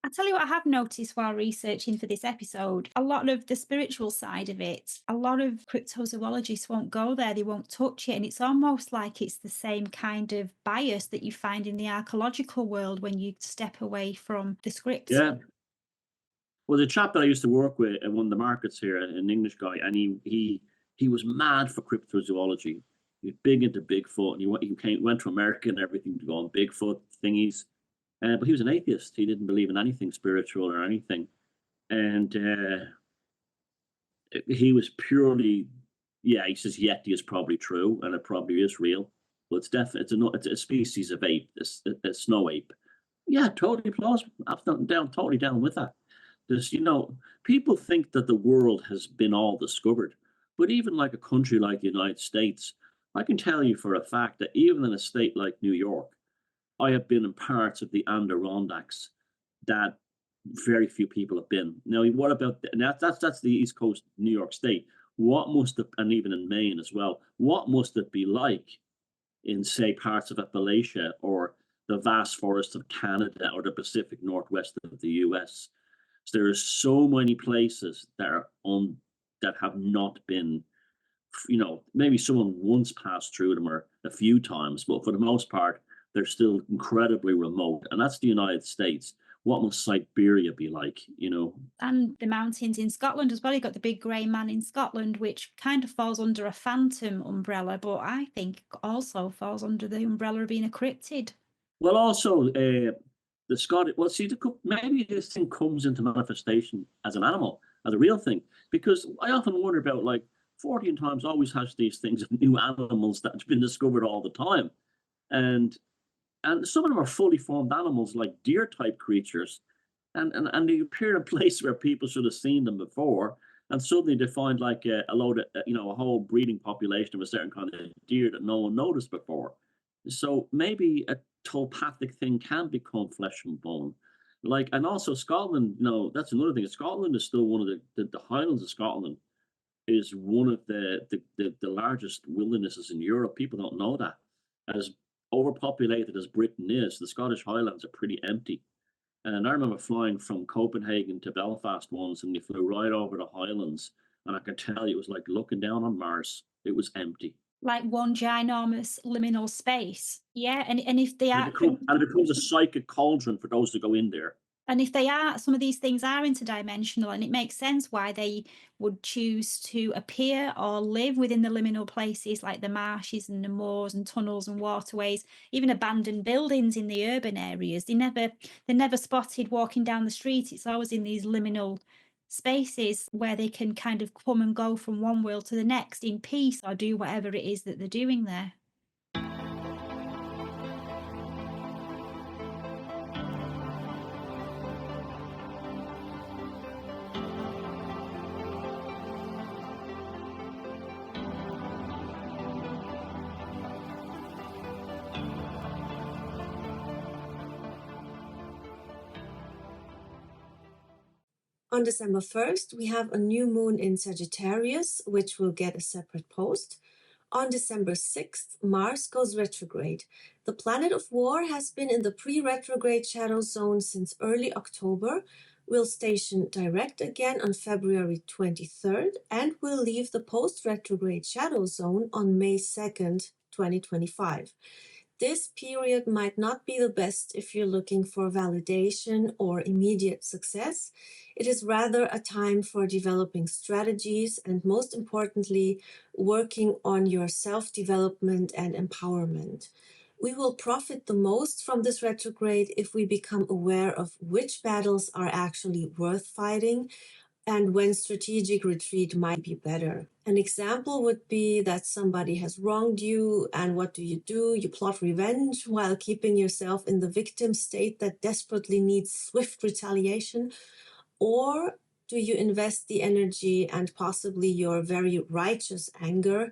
I tell you what, I have noticed while researching for this episode, a lot of the spiritual side of it, a lot of cryptozoologists won't go there, they won't touch it. And it's almost like it's the same kind of bias that you find in the archaeological world when you step away from the script. Yeah. Well, the chap that I used to work with at one of the markets here, an English guy, and he was mad for cryptozoology. He was big into Bigfoot, and went to America and everything to go on Bigfoot thingies. But he was an atheist. He didn't believe in anything spiritual or anything, and he was purely, yeah. He says Yeti is probably true, and it probably is real, but it's a species of ape, a snow ape. Yeah, totally plausible. I'm totally down with that. There's, you know, people think that the world has been all discovered, but even like a country like the United States, I can tell you for a fact that even in a state like New York, I have been in parts of the Adirondacks that very few people have been. Now, what about that's the East Coast, New York State. What must it, and even in Maine as well, what must it be like in, say, parts of Appalachia or the vast forests of Canada or the Pacific Northwest of the US? So there are so many places that are on that have not been, you know, maybe someone once passed through them or a few times, but for the most part, they're still incredibly remote. And that's the United States. What must Siberia be like, you know? And the mountains in Scotland as well. You've got the big grey man in Scotland, which kind of falls under a phantom umbrella, but I think also falls under the umbrella of being a cryptid. Well, also, the Scottish, well, see, maybe this thing comes into manifestation as an animal, as a real thing, because I often wonder about, like, 14 times always has these things of new animals that have been discovered all the time. And some of them are fully formed animals, like deer type creatures. And they appear in a place where people should have seen them before. And suddenly they find like a load of, a whole breeding population of a certain kind of deer that no one noticed before. So maybe a telepathic thing can become flesh and bone. Like, and also Scotland, that's another thing. Scotland is still one of the Highlands of Scotland is one of the largest wildernesses in Europe. People don't know that. As overpopulated as Britain is, the Scottish Highlands are pretty empty. And I remember flying from Copenhagen to Belfast once, and we flew right over the Highlands. And I can tell you, it was like looking down on Mars. It was empty. Like one ginormous liminal space. Yeah, and if they are... And it becomes a psychic cauldron for those that go in there. And if they are, some of these things are interdimensional, and it makes sense why they would choose to appear or live within the liminal places like the marshes and the moors and tunnels and waterways, even abandoned buildings in the urban areas. They're never spotted walking down the street. It's always in these liminal spaces where they can kind of come and go from one world to the next in peace or do whatever it is that they're doing there. On December 1st, we have a new moon in Sagittarius, which will get a separate post. On December 6th, Mars goes retrograde. The planet of war has been in the pre-retrograde shadow zone since early October, will station direct again on February 23rd, and will leave the post-retrograde shadow zone on May 2nd, 2025. This period might not be the best if you're looking for validation or immediate success. It is rather a time for developing strategies and, most importantly, working on your self-development and empowerment. We will profit the most from this retrograde if we become aware of which battles are actually worth fighting and when strategic retreat might be better. An example would be that somebody has wronged you, and what do? You plot revenge while keeping yourself in the victim state that desperately needs swift retaliation? Or do you invest the energy and possibly your very righteous anger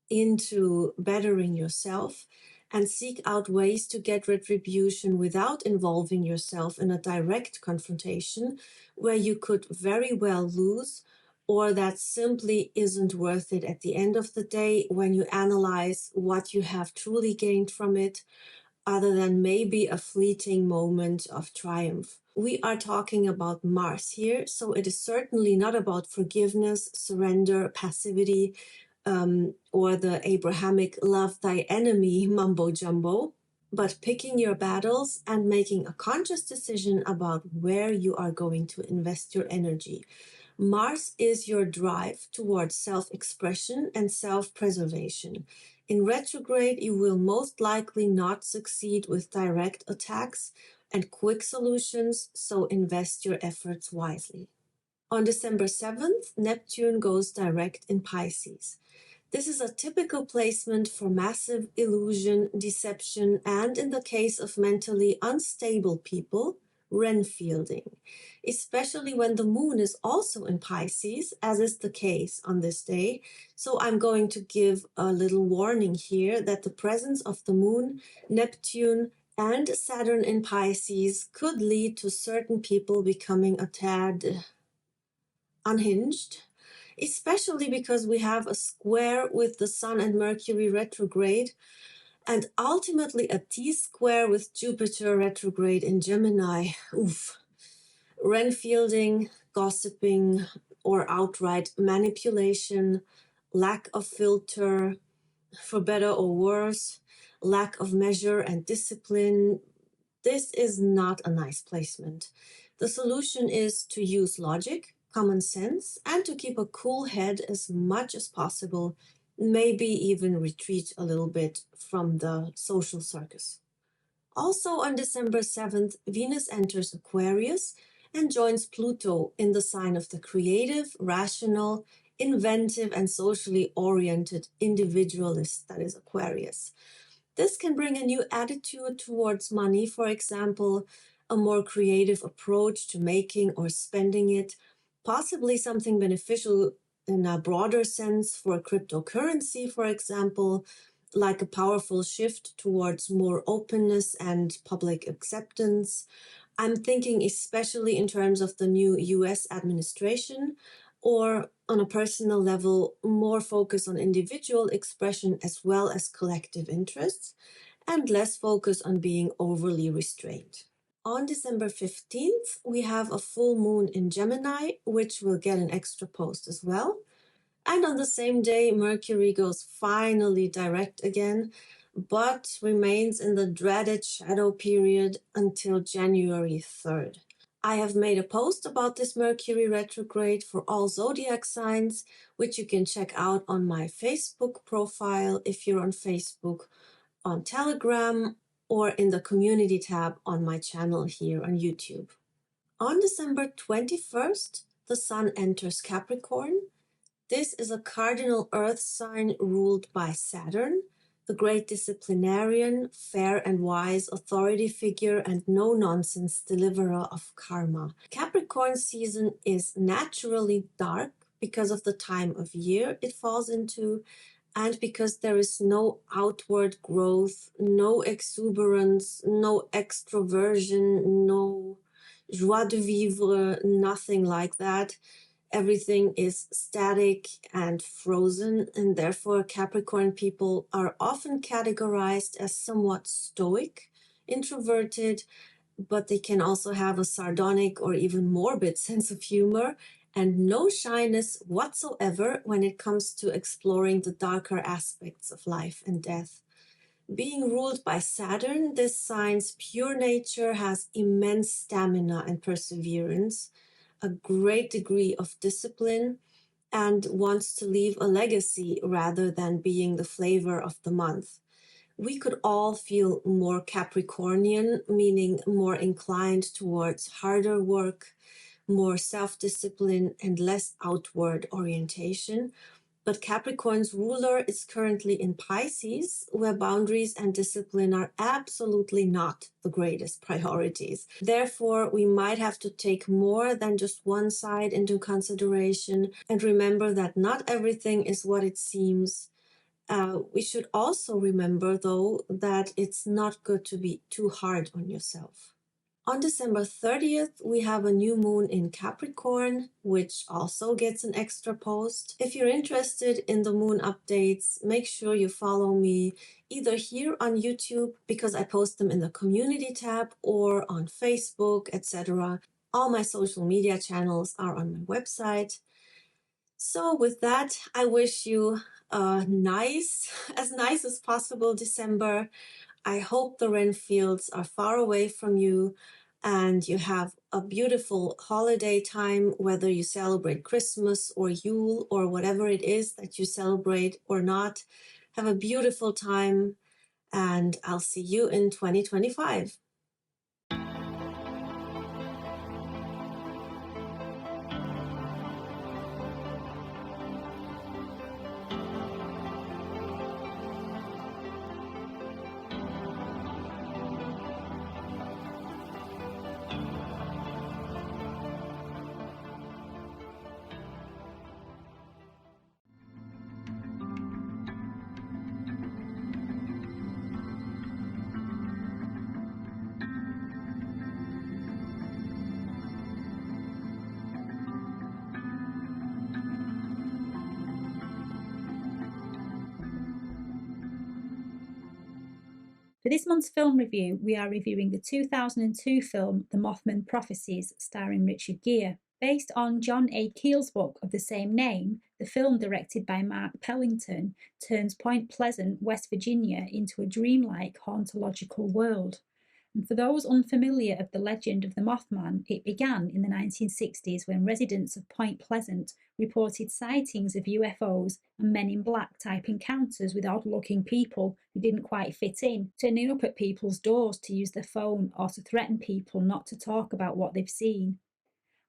into bettering yourself and seek out ways to get retribution without involving yourself in a direct confrontation where you could very well lose, or that simply isn't worth it at the end of the day when you analyze what you have truly gained from it, other than maybe a fleeting moment of triumph. We are talking about Mars here, so it is certainly not about forgiveness, surrender, passivity, or the Abrahamic love thy enemy mumbo jumbo, but picking your battles and making a conscious decision about where you are going to invest your energy. Mars is your drive towards self-expression and self-preservation. In retrograde, you will most likely not succeed with direct attacks and quick solutions, so invest your efforts wisely. On December 7th, Neptune goes direct in Pisces. This is a typical placement for massive illusion, deception, and in the case of mentally unstable people, Renfielding, especially when the moon is also in Pisces, as is the case on this day. So I'm going to give a little warning here that the presence of the moon, Neptune, and Saturn in Pisces could lead to certain people becoming a tad unhinged, especially because we have a square with the Sun and Mercury retrograde, and ultimately a T-square with Jupiter retrograde in Gemini. Oof. Renfielding, gossiping, or outright manipulation, lack of filter, for better or worse, lack of measure and discipline. This is not a nice placement. The solution is to use logic, common sense, and to keep a cool head as much as possible, maybe even retreat a little bit from the social circus. Also on December 7th, Venus enters Aquarius and joins Pluto in the sign of the creative, rational, inventive, and socially oriented individualist, that is Aquarius. This can bring a new attitude towards money, for example, a more creative approach to making or spending it, possibly something beneficial in a broader sense for cryptocurrency, for example, like a powerful shift towards more openness and public acceptance. I'm thinking especially in terms of the new US administration, or on a personal level, more focus on individual expression as well as collective interests, and less focus on being overly restrained. On December 15th, we have a full moon in Gemini, which will get an extra post as well. And on the same day, Mercury goes finally direct again, but remains in the dreaded shadow period until January 3rd. I have made a post about this Mercury retrograde for all zodiac signs, which you can check out on my Facebook profile if you're on Facebook, on Telegram, or in the community tab on my channel here on YouTube. On December 21st, the Sun enters Capricorn. This is a cardinal earth sign ruled by Saturn, the great disciplinarian, fair and wise authority figure, and no-nonsense deliverer of karma. Capricorn season is naturally dark because of the time of year it falls into, and because there is no outward growth, no exuberance, no extroversion, no joie de vivre, nothing like that. Everything is static and frozen, and therefore Capricorn people are often categorized as somewhat stoic, introverted, but they can also have a sardonic or even morbid sense of humor and no shyness whatsoever when it comes to exploring the darker aspects of life and death. Being ruled by Saturn, this sign's pure nature has immense stamina and perseverance, a great degree of discipline, and wants to leave a legacy rather than being the flavor of the month. We could all feel more Capricornian, meaning more inclined towards harder work, more self-discipline, and less outward orientation. But Capricorn's ruler is currently in Pisces, where boundaries and discipline are absolutely not the greatest priorities. Therefore, we might have to take more than just one side into consideration and remember that not everything is what it seems. We should also remember, though, that it's not good to be too hard on yourself. On December 30th, we have a new moon in Capricorn, which also gets an extra post. If you're interested in the moon updates, make sure you follow me either here on YouTube, because I post them in the community tab, or on Facebook, etc. All my social media channels are on my website. So with that, I wish you a nice as possible December. I hope the Ren fields are far away from you and you have a beautiful holiday time, whether you celebrate Christmas or Yule or whatever it is that you celebrate or not. Have a beautiful time, and I'll see you in 2025. For this month's film review, we are reviewing the 2002 film The Mothman Prophecies, starring Richard Gere. Based on John A. Keel's book of the same name, the film, directed by Mark Pellington, turns Point Pleasant, West Virginia, into a dreamlike hauntological world. And for those unfamiliar of the legend of the Mothman, it began in the 1960s when residents of Point Pleasant reported sightings of UFOs and men in black type encounters with odd-looking people who didn't quite fit in, turning up at people's doors to use their phone or to threaten people not to talk about what they've seen.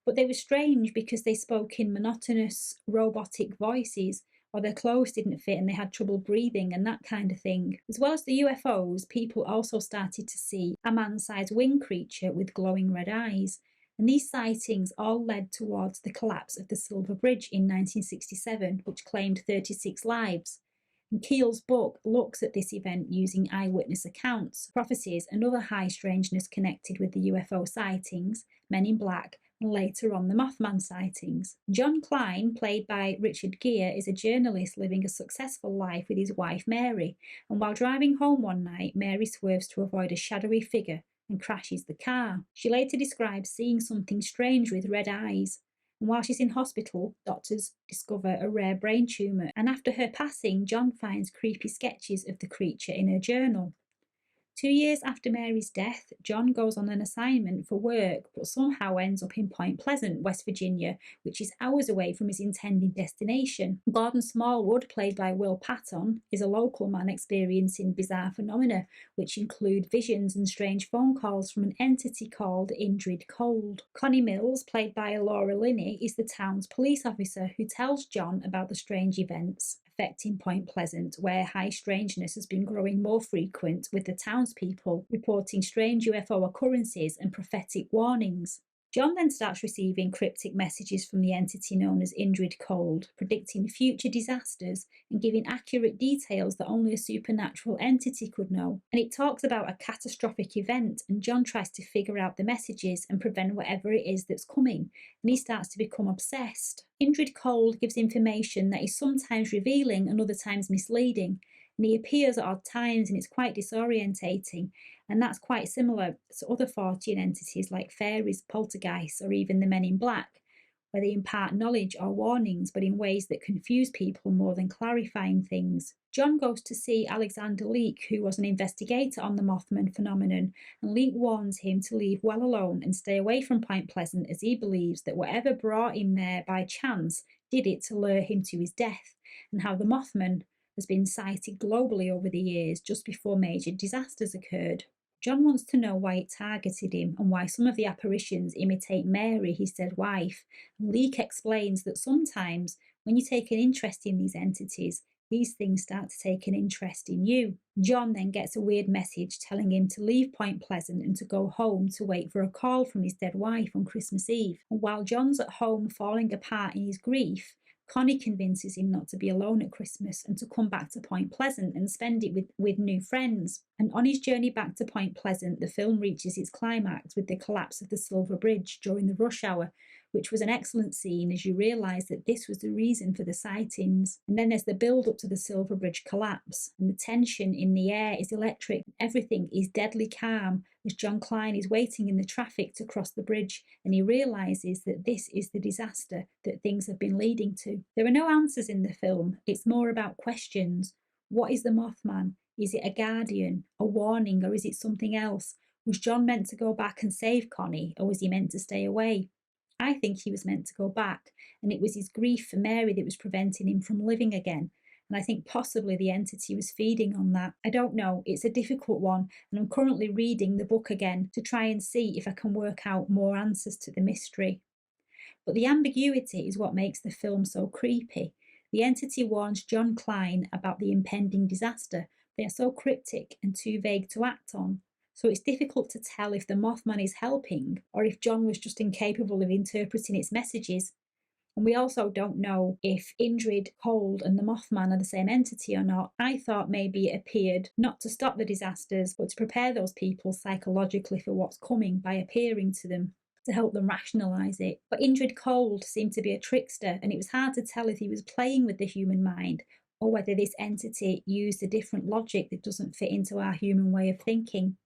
But they were strange because they spoke in monotonous, robotic voices, or their clothes didn't fit and they had trouble breathing and that kind of thing. As well as the UFOs, people also started to see a man-sized winged creature with glowing red eyes. And these sightings all led towards the collapse of the Silver Bridge in 1967, which claimed 36 lives. And Keel's book looks at this event using eyewitness accounts, prophecies, and other high strangeness connected with the UFO sightings, Men in Black, and later on the Mothman sightings. John Klein, played by Richard Gere, is a journalist living a successful life with his wife Mary, and while driving home one night, Mary swerves to avoid a shadowy figure and crashes the car. She later describes seeing something strange with red eyes, and while she's in hospital, doctors discover a rare brain tumour, and after her passing, John finds creepy sketches of the creature in her journal. 2 years after Mary's death, John goes on an assignment for work, but somehow ends up in Point Pleasant, West Virginia, which is hours away from his intended destination. Gordon Smallwood, played by Will Patton, is a local man experiencing bizarre phenomena, which include visions and strange phone calls from an entity called Indrid Cold. Connie Mills, played by Laura Linney, is the town's police officer who tells John about the strange events affecting Point Pleasant, where high strangeness has been growing more frequent, with the townspeople reporting strange UFO occurrences and prophetic warnings. John then starts receiving cryptic messages from the entity known as Indrid Cold, predicting future disasters and giving accurate details that only a supernatural entity could know. And it talks about a catastrophic event, and John tries to figure out the messages and prevent whatever it is that's coming, and he starts to become obsessed. Indrid Cold gives information that is sometimes revealing and other times misleading, and he appears at odd times and it's quite disorientating. And that's quite similar to other Fortean entities like fairies, poltergeists, or even the Men in Black, where they impart knowledge or warnings, but in ways that confuse people more than clarifying things. John goes to see Alexander Leake, who was an investigator on the Mothman phenomenon, and Leake warns him to leave well alone and stay away from Point Pleasant, as he believes that whatever brought him there by chance did it to lure him to his death, and how the Mothman has been sighted globally over the years just before major disasters occurred. John wants to know why it targeted him and why some of the apparitions imitate Mary, his dead wife. And Leake explains that sometimes when you take an interest in these entities, these things start to take an interest in you. John then gets a weird message telling him to leave Point Pleasant and to go home to wait for a call from his dead wife on Christmas Eve. And while John's at home falling apart in his grief, Connie convinces him not to be alone at Christmas and to come back to Point Pleasant and spend it with new friends. And on his journey back to Point Pleasant, the film reaches its climax with the collapse of the Silver Bridge during the rush hour, which was an excellent scene as you realise that this was the reason for the sightings. And then there's the build-up to the Silver Bridge collapse, and the tension in the air is electric. Everything is deadly calm as John Klein is waiting in the traffic to cross the bridge, and he realises that this is the disaster that things have been leading to. There are no answers in the film. It's more about questions. What is the Mothman? Is it a guardian, a warning, or is it something else? Was John meant to go back and save Connie, or was he meant to stay away? I think he was meant to go back, and it was his grief for Mary that was preventing him from living again. And I think possibly the entity was feeding on that. I don't know, it's a difficult one, and I'm currently reading the book again to try and see if I can work out more answers to the mystery. But the ambiguity is what makes the film so creepy. The entity warns John Klein about the impending disaster. They are so cryptic and too vague to act on. So it's difficult to tell if the Mothman is helping or if John was just incapable of interpreting its messages. And we also don't know if Indrid Cold and the Mothman are the same entity or not. I thought maybe it appeared not to stop the disasters, but to prepare those people psychologically for what's coming by appearing to them, to help them rationalise it. But Indrid Cold seemed to be a trickster, and it was hard to tell if he was playing with the human mind or whether this entity used a different logic that doesn't fit into our human way of thinking.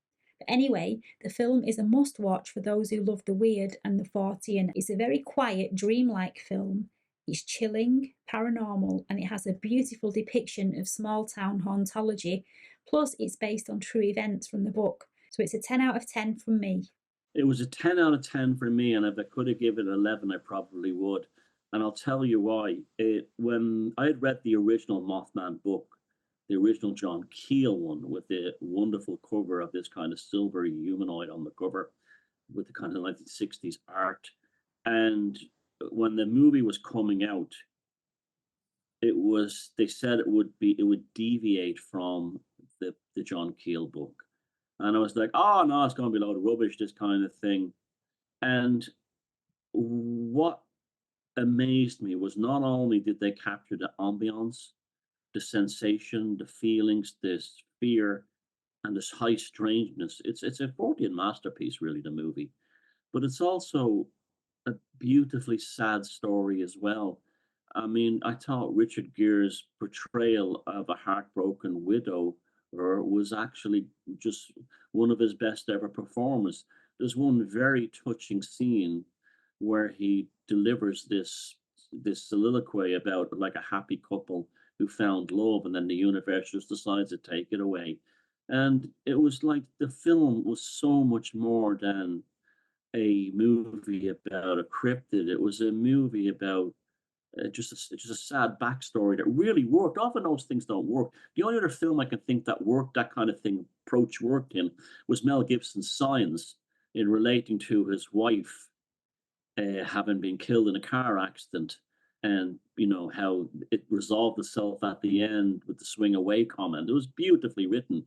But anyway, the film is a must watch for those who love the weird and the Fortean. It's a very quiet, dreamlike film. It's chilling, paranormal, and it has a beautiful depiction of small town hauntology. Plus, it's based on true events from the book. So it's a 10 out of 10 from me. It was a 10 out of 10 for me, and if I could have given it 11, I probably would. And I'll tell you why. When I had read the original Mothman book, the original John Keel one, with the wonderful cover of this kind of silvery humanoid on the cover, with the kind of 1960s art. And when the movie was coming out, they said it would deviate from the John Keel book. And I was like, oh no, it's going to be a load of rubbish, this kind of thing. And what amazed me was not only did they capture the ambience, the sensation, the feelings, this fear, and this high strangeness. It's a Fortean masterpiece, really, the movie. But it's also a beautifully sad story as well. I mean, I thought Richard Gere's portrayal of a heartbroken widow was actually just one of his best ever performances. There's one very touching scene where he delivers this soliloquy about like a happy couple who found love, and then the universe just decides to take it away. And it was like the film was so much more than a movie about a cryptid. It was a movie about just a sad backstory that really worked. Often those things don't work. The only other film I can think that worked, that kind of thing approach worked in, was Mel Gibson's Signs, in relating to his wife having been killed in a car accident, and how it resolved itself at the end with the swing away comment. It was beautifully written,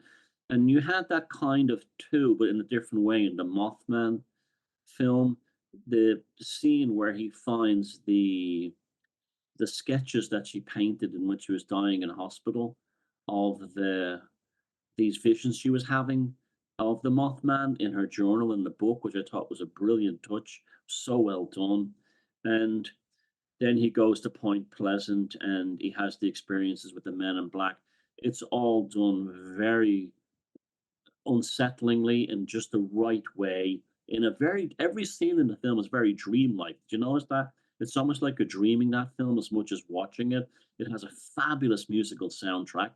and you had that kind of too, but in a different way in the Mothman film. The scene where he finds the sketches that she painted in when she was dying in hospital of these visions she was having of the Mothman in her journal in the book, which I thought was a brilliant touch, so well done. And then he goes to Point Pleasant and he has the experiences with the Men in Black. It's all done very unsettlingly in just the right way. Every scene in the film is very dreamlike. Do you notice that? It's almost like you're dreaming that film as much as watching it. It has a fabulous musical soundtrack.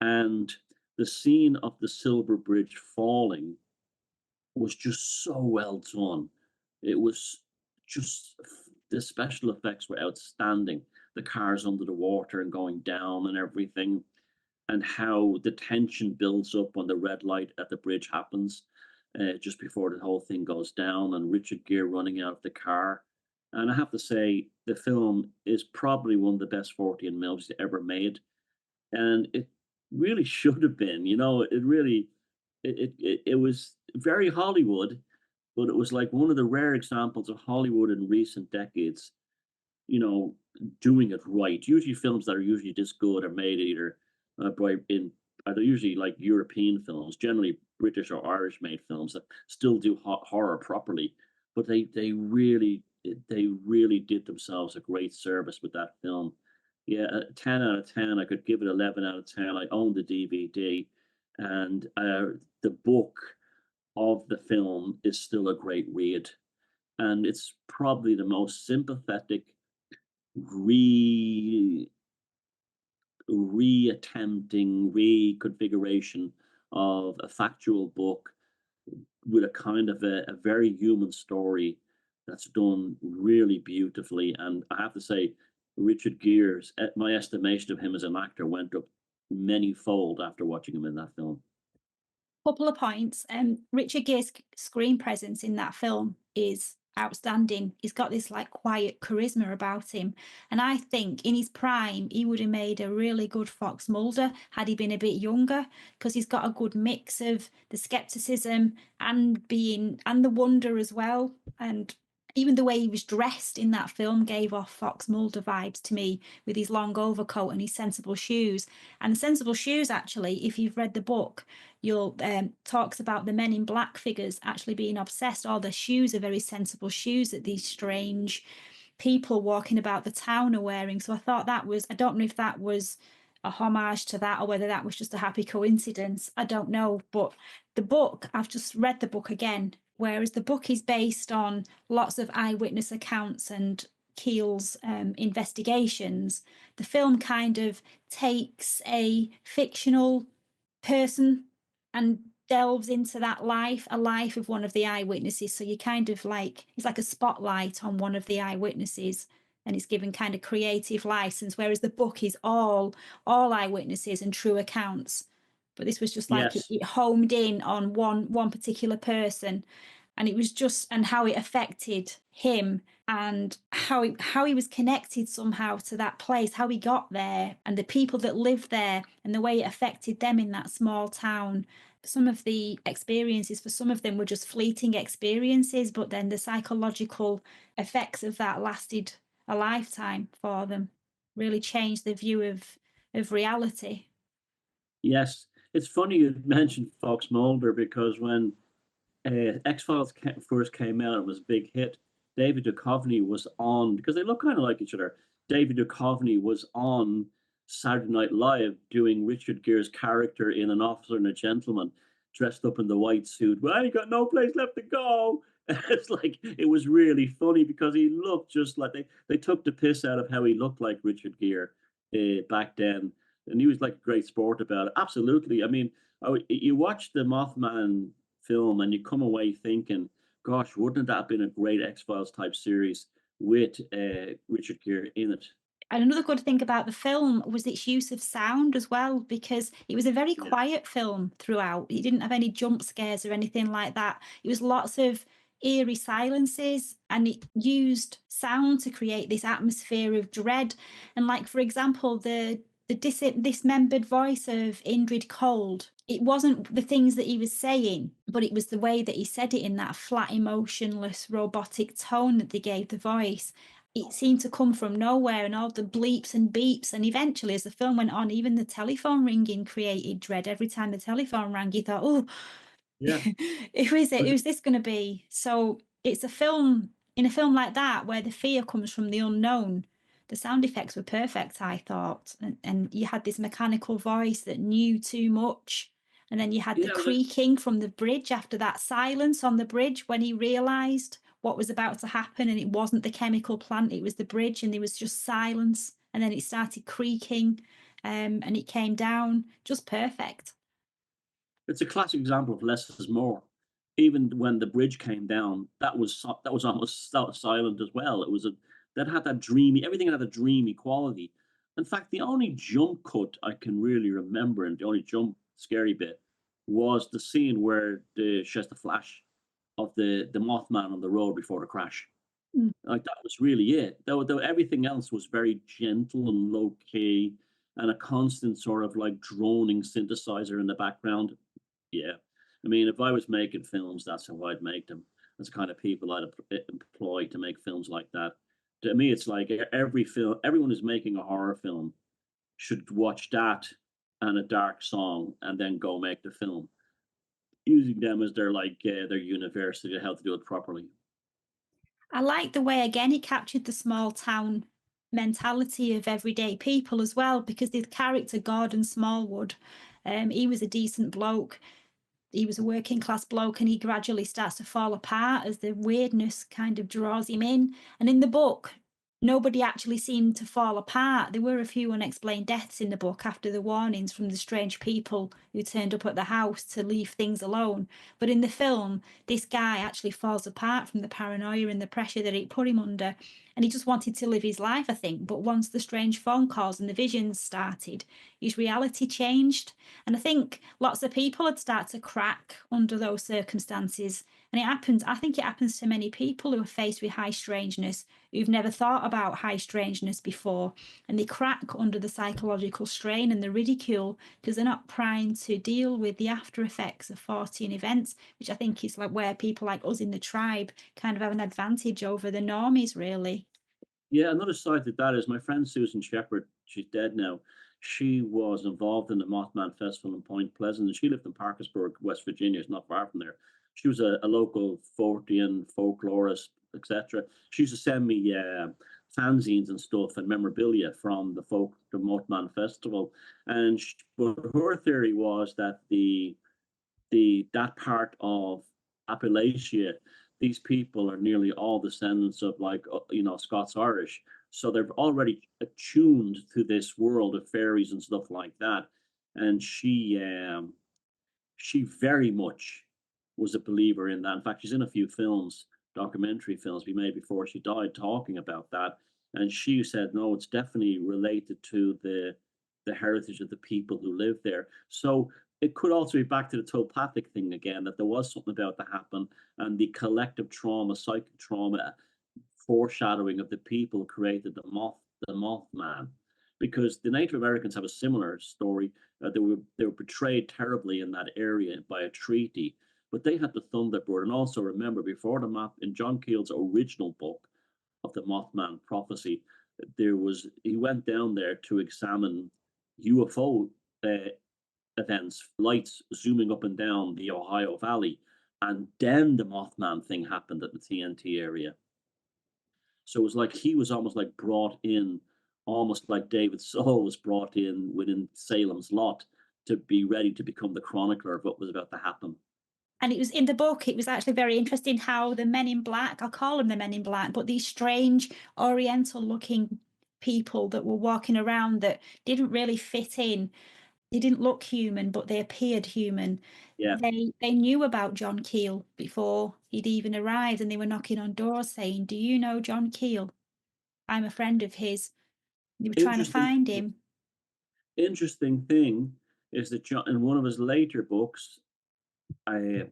And the scene of the Silver Bridge falling was just so well done. It was just, the special effects were outstanding. The cars under the water and going down and everything, and how the tension builds up when the red light at the bridge happens, just before the whole thing goes down, and Richard Gere running out of the car. And I have to say, the film is probably one of the best Fortean movies ever made, and it really should have been. It was very Hollywood, but it was like one of the rare examples of Hollywood in recent decades, doing it right. Usually, films that are usually this good are made either they're usually like European films, generally British or Irish made films that still do horror properly, but they really did themselves a great service with that film. Yeah, 10 out of 10. I could give it 11 out of 10. I own the DVD, and the book of the film is still a great read, and it's probably the most sympathetic reattempting reconfiguration of a factual book with a kind of a very human story that's done really beautifully. And I have to say, Richard Gere's, my estimation of him as an actor went up many fold after watching him in that film. Couple of points. Richard Gere's screen presence in that film is outstanding. He's got this like quiet charisma about him, and I think in his prime he would have made a really good Fox Mulder had he been a bit younger, because he's got a good mix of the skepticism and the wonder as well. And even the way he was dressed in that film gave off Fox Mulder vibes to me, with his long overcoat and his sensible shoes. And the sensible shoes, actually, if you've read the book, you'll talks about the Men in Black figures actually being obsessed. All their shoes are very sensible shoes that these strange people walking about the town are wearing. So I thought that was, I don't know if that was a homage to that, or whether that was just a happy coincidence. I don't know. But the book, I've just read the book again, whereas the book is based on lots of eyewitness accounts and Keel's investigations. The film kind of takes a fictional person and delves into that life, a life of one of the eyewitnesses. So you kind of like, it's like a spotlight on one of the eyewitnesses, and it's given kind of creative license, whereas the book is all eyewitnesses and true accounts. But this was just like Yes. it homed in on one particular person, and it was just, and how it affected him, and how he was connected somehow to that place, how he got there, and the people that lived there, and the way it affected them in that small town. Some of the experiences for some of them were just fleeting experiences, but then the psychological effects of that lasted a lifetime for them, really changed the view of reality. Yes. It's funny you mentioned Fox Mulder, because when X-Files first came out, it was a big hit. David Duchovny was on, because they look kind of like each other. David Duchovny was on Saturday Night Live doing Richard Gere's character in An Officer and a Gentleman, dressed up in the white suit. Well, you got no place left to go. It's like, it was really funny because he looked just like they took the piss out of how he looked like Richard Gere back then, and he was like a great sport about it. Absolutely. I mean, you watch the Mothman film and you come away thinking, gosh, wouldn't that have been a great X-Files type series with Richard Gere in it? And another good thing about the film was its use of sound as well, because it was a very Yeah. quiet film throughout. It didn't have any jump scares or anything like that. It was lots of eerie silences, and it used sound to create this atmosphere of dread. And like, for example, the dismembered voice of Indrid Cold, it wasn't the things that he was saying, but it was the way that he said it in that flat, emotionless, robotic tone that they gave the voice. It seemed to come from nowhere, and all the bleeps and beeps. And eventually, as the film went on, even the telephone ringing created dread. Every time the telephone rang, you thought, oh, Yeah. who is it? Who's this going to be? So it's a film, in a film like that, where the fear comes from the unknown. The sound effects were perfect, I thought. And you had this mechanical voice that knew too much. And then you had the Yeah, creaking from the bridge after that silence on the bridge when he realised what was about to happen, and it wasn't the chemical plant, it was the bridge, and there was just silence, and then it started creaking, and it came down. Just perfect. it's a classic example of less is more. Even when the bridge came down, that was almost silent as well. It was that had that dreamy, everything had a dreamy quality. In fact, the only jump cut I can really remember, and the only jump scary bit, was the scene where she has the flash of the Mothman on the road before the crash. Mm. Like, that was really it. Though everything else was very gentle and low key, and a constant sort of like droning synthesizer in the background. Yeah. I mean, if I was making films, that's how I'd make them. That's the kind of people I'd employ to make films like that. To me, it's like every film, everyone who's making a horror film should watch that and a dark song and then go make the film, using them as their university to how to do it properly. I like the way, again, he captured the small town mentality of everyday people as well, because the character Gordon Smallwood, he was a decent bloke. He was a working class bloke, and he gradually starts to fall apart as the weirdness kind of draws him in. And in the book, nobody actually seemed to fall apart. There were a few unexplained deaths in the book after the warnings from the strange people who turned up at the house to leave things alone. But in the film, this guy actually falls apart from the paranoia and the pressure that it put him under. And he just wanted to live his life, I think. But once the strange phone calls and the visions started, his reality changed. And I think lots of people would start to crack under those circumstances. And it happens, I think it happens to many people who are faced with high strangeness, who've never thought about high strangeness before. And they crack under the psychological strain and the ridicule, because they're not primed to deal with the after effects of 14 events, which I think is like where people like us in the tribe kind of have an advantage over the normies, really. Yeah, another side to that is my friend Susan Shepherd. She's dead now. She was involved in the Mothman Festival in Point Pleasant, and she lived in Parkersburg, West Virginia. It's not far from there. She was a local Fortean folklorist, etc. She used to send me fanzines and stuff and memorabilia from the Mothman Festival. And but her theory was that that part of Appalachia, these people are nearly all descendants of Scots Irish, so they're already attuned to this world of fairies and stuff like that. And she very much was a believer in that. In fact, she's in a few documentary films we made before she died, talking about that. And she said, no, it's definitely related to the heritage of the people who live there. So it could also be back to the telepathic thing again, that there was something about to happen, and the collective trauma, psychic trauma, foreshadowing of the people who created the Mothman. Because the Native Americans have a similar story. They were betrayed terribly in that area by a treaty, but they had the Thunderbird. And also remember, before the map in John Keel's original book of the Mothman Prophecy, he went down there to examine UFO events, lights zooming up and down the Ohio Valley, and then the Mothman thing happened at the TNT area. So it was like he was almost like brought in, almost like David Soul was brought in within Salem's Lot to be ready to become the chronicler of what was about to happen. And it was in the book, it was actually very interesting how the men in black, I'll call them the men in black, but these strange oriental looking people that were walking around that didn't really fit in. They didn't look human, but they appeared human. Yeah. They knew about John Keel before he'd even arrived, and they were knocking on doors saying, do you know John Keel? I'm a friend of his. They were trying to find him. Interesting thing is that John, in one of his later books, I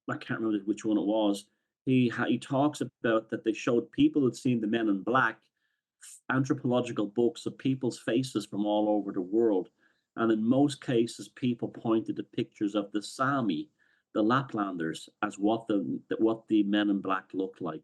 can't remember which one it was, he talks about that they showed people who'd seen the Men in Black, anthropological books of people's faces from all over the world. And in most cases, people pointed to pictures of the Sami, the Laplanders, as what the Men in Black looked like,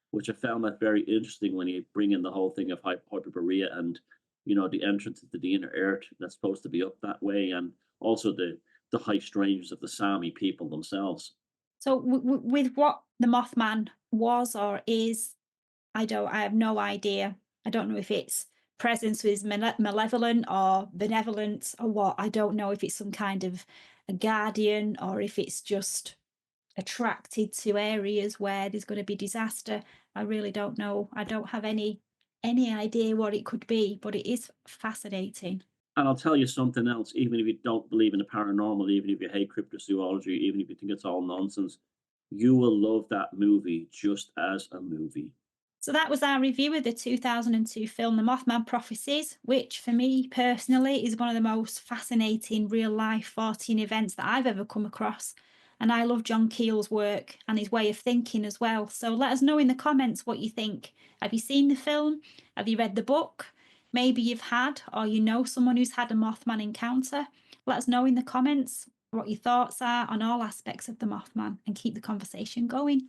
which I found that very interesting when you bring in the whole thing of Hyperborea and, the entrance into the inner earth that's supposed to be up that way, and also the high strangeness of the Sami people themselves. So with what the Mothman was or is, I have no idea. I don't know if its presence was malevolent or benevolent or what. I don't know if it's some kind of a guardian or if it's just attracted to areas where there's going to be disaster. I really don't know. I don't have any idea what it could be, but it is fascinating. And I'll tell you something else, even if you don't believe in the paranormal, even if you hate cryptozoology, even if you think it's all nonsense, you will love that movie just as a movie. So that was our review of the 2002 film, The Mothman Prophecies, which for me personally is one of the most fascinating real life Fortean events that I've ever come across. And I love John Keel's work and his way of thinking as well. So let us know in the comments what you think. Have you seen the film? Have you read the book? Maybe you've had, or you know someone who's had a Mothman encounter. Let us know in the comments what your thoughts are on all aspects of the Mothman and keep the conversation going.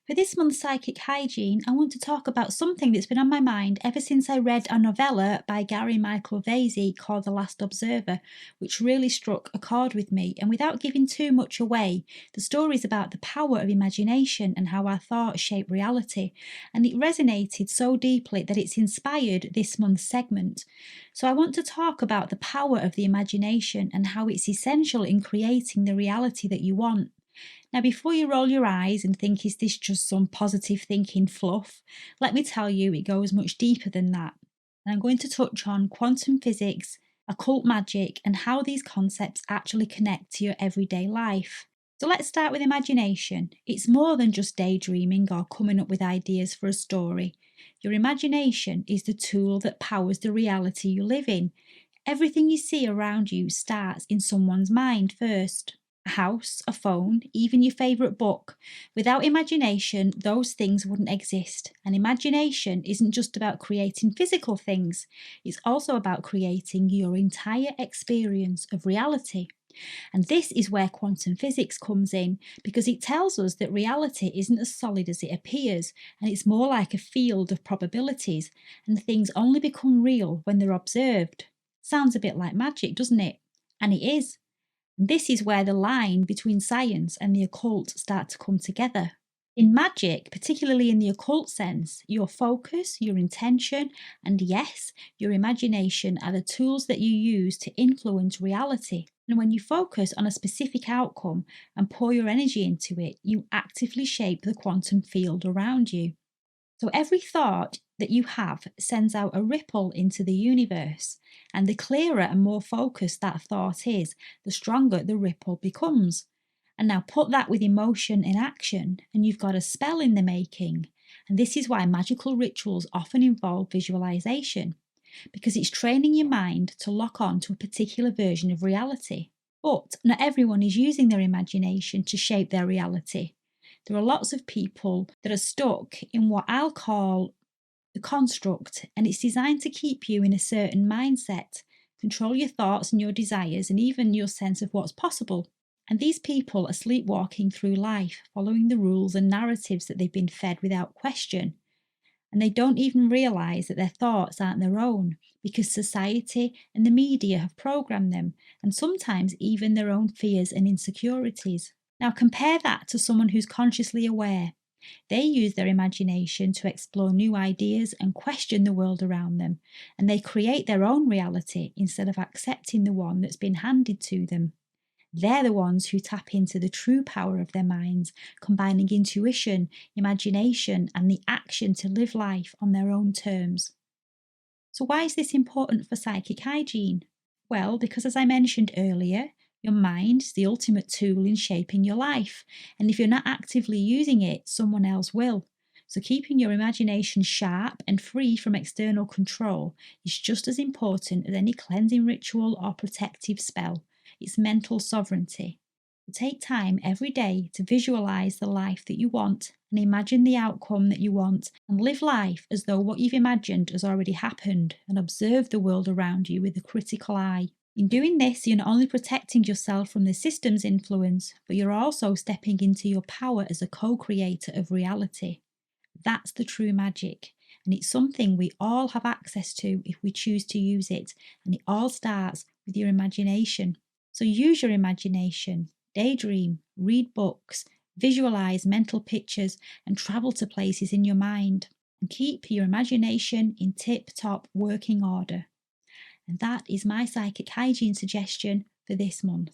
For this month's Psychic Hygiene, I want to talk about something that's been on my mind ever since I read a novella by Gary Michael Vasey called The Last Observer, which really struck a chord with me. And without giving too much away, the story is about the power of imagination and how our thoughts shape reality. And it resonated so deeply that it's inspired this month's segment. So I want to talk about the power of the imagination and how it's essential in creating the reality that you want. Now, before you roll your eyes and think, is this just some positive thinking fluff? Let me tell you, it goes much deeper than that. And I'm going to touch on quantum physics, occult magic, and how these concepts actually connect to your everyday life. So let's start with imagination. It's more than just daydreaming or coming up with ideas for a story. Your imagination is the tool that powers the reality you live in. Everything you see around you starts in someone's mind first. A a house, a phone, even your favourite book. Without imagination, those things wouldn't exist. And imagination isn't just about creating physical things, it's also about creating your entire experience of reality. And this is where quantum physics comes in, because it tells us that reality isn't as solid as it appears, and it's more like a field of probabilities, and things only become real when they're observed. Sounds a bit like magic, doesn't it? And it is. And this is where the line between science and the occult start to come together. In magic, particularly in the occult sense, your focus, your intention, and yes, your imagination are the tools that you use to influence reality. And when you focus on a specific outcome and pour your energy into it, you actively shape the quantum field around you. So every thought that you have sends out a ripple into the universe. And the clearer and more focused that thought is, the stronger the ripple becomes. And now put that with emotion in action, and you've got a spell in the making. And this is why magical rituals often involve visualization, because it's training your mind to lock on to a particular version of reality. But not everyone is using their imagination to shape their reality. There are lots of people that are stuck in what I'll call the construct, and it's designed to keep you in a certain mindset, control your thoughts and your desires, and even your sense of what's possible. And these people are sleepwalking through life, following the rules and narratives that they've been fed without question. And they don't even realise that their thoughts aren't their own, because society and the media have programmed them, and sometimes even their own fears and insecurities. Now compare that to someone who's consciously aware. They use their imagination to explore new ideas and question the world around them, and they create their own reality instead of accepting the one that's been handed to them. They're the ones who tap into the true power of their minds, combining intuition, imagination, and the action to live life on their own terms. So why is this important for psychic hygiene? Well, because as I mentioned earlier, your mind is the ultimate tool in shaping your life. And if you're not actively using it, someone else will. So keeping your imagination sharp and free from external control is just as important as any cleansing ritual or protective spell. It's mental sovereignty. So take time every day to visualize the life that you want and imagine the outcome that you want, and live life as though what you've imagined has already happened, and observe the world around you with a critical eye. In doing this, you're not only protecting yourself from the system's influence, but you're also stepping into your power as a co-creator of reality. That's the true magic, and it's something we all have access to if we choose to use it, and it all starts with your imagination. So use your imagination, daydream, read books, visualize mental pictures, and travel to places in your mind, and keep your imagination in tip-top working order. And that is my psychic hygiene suggestion for this month.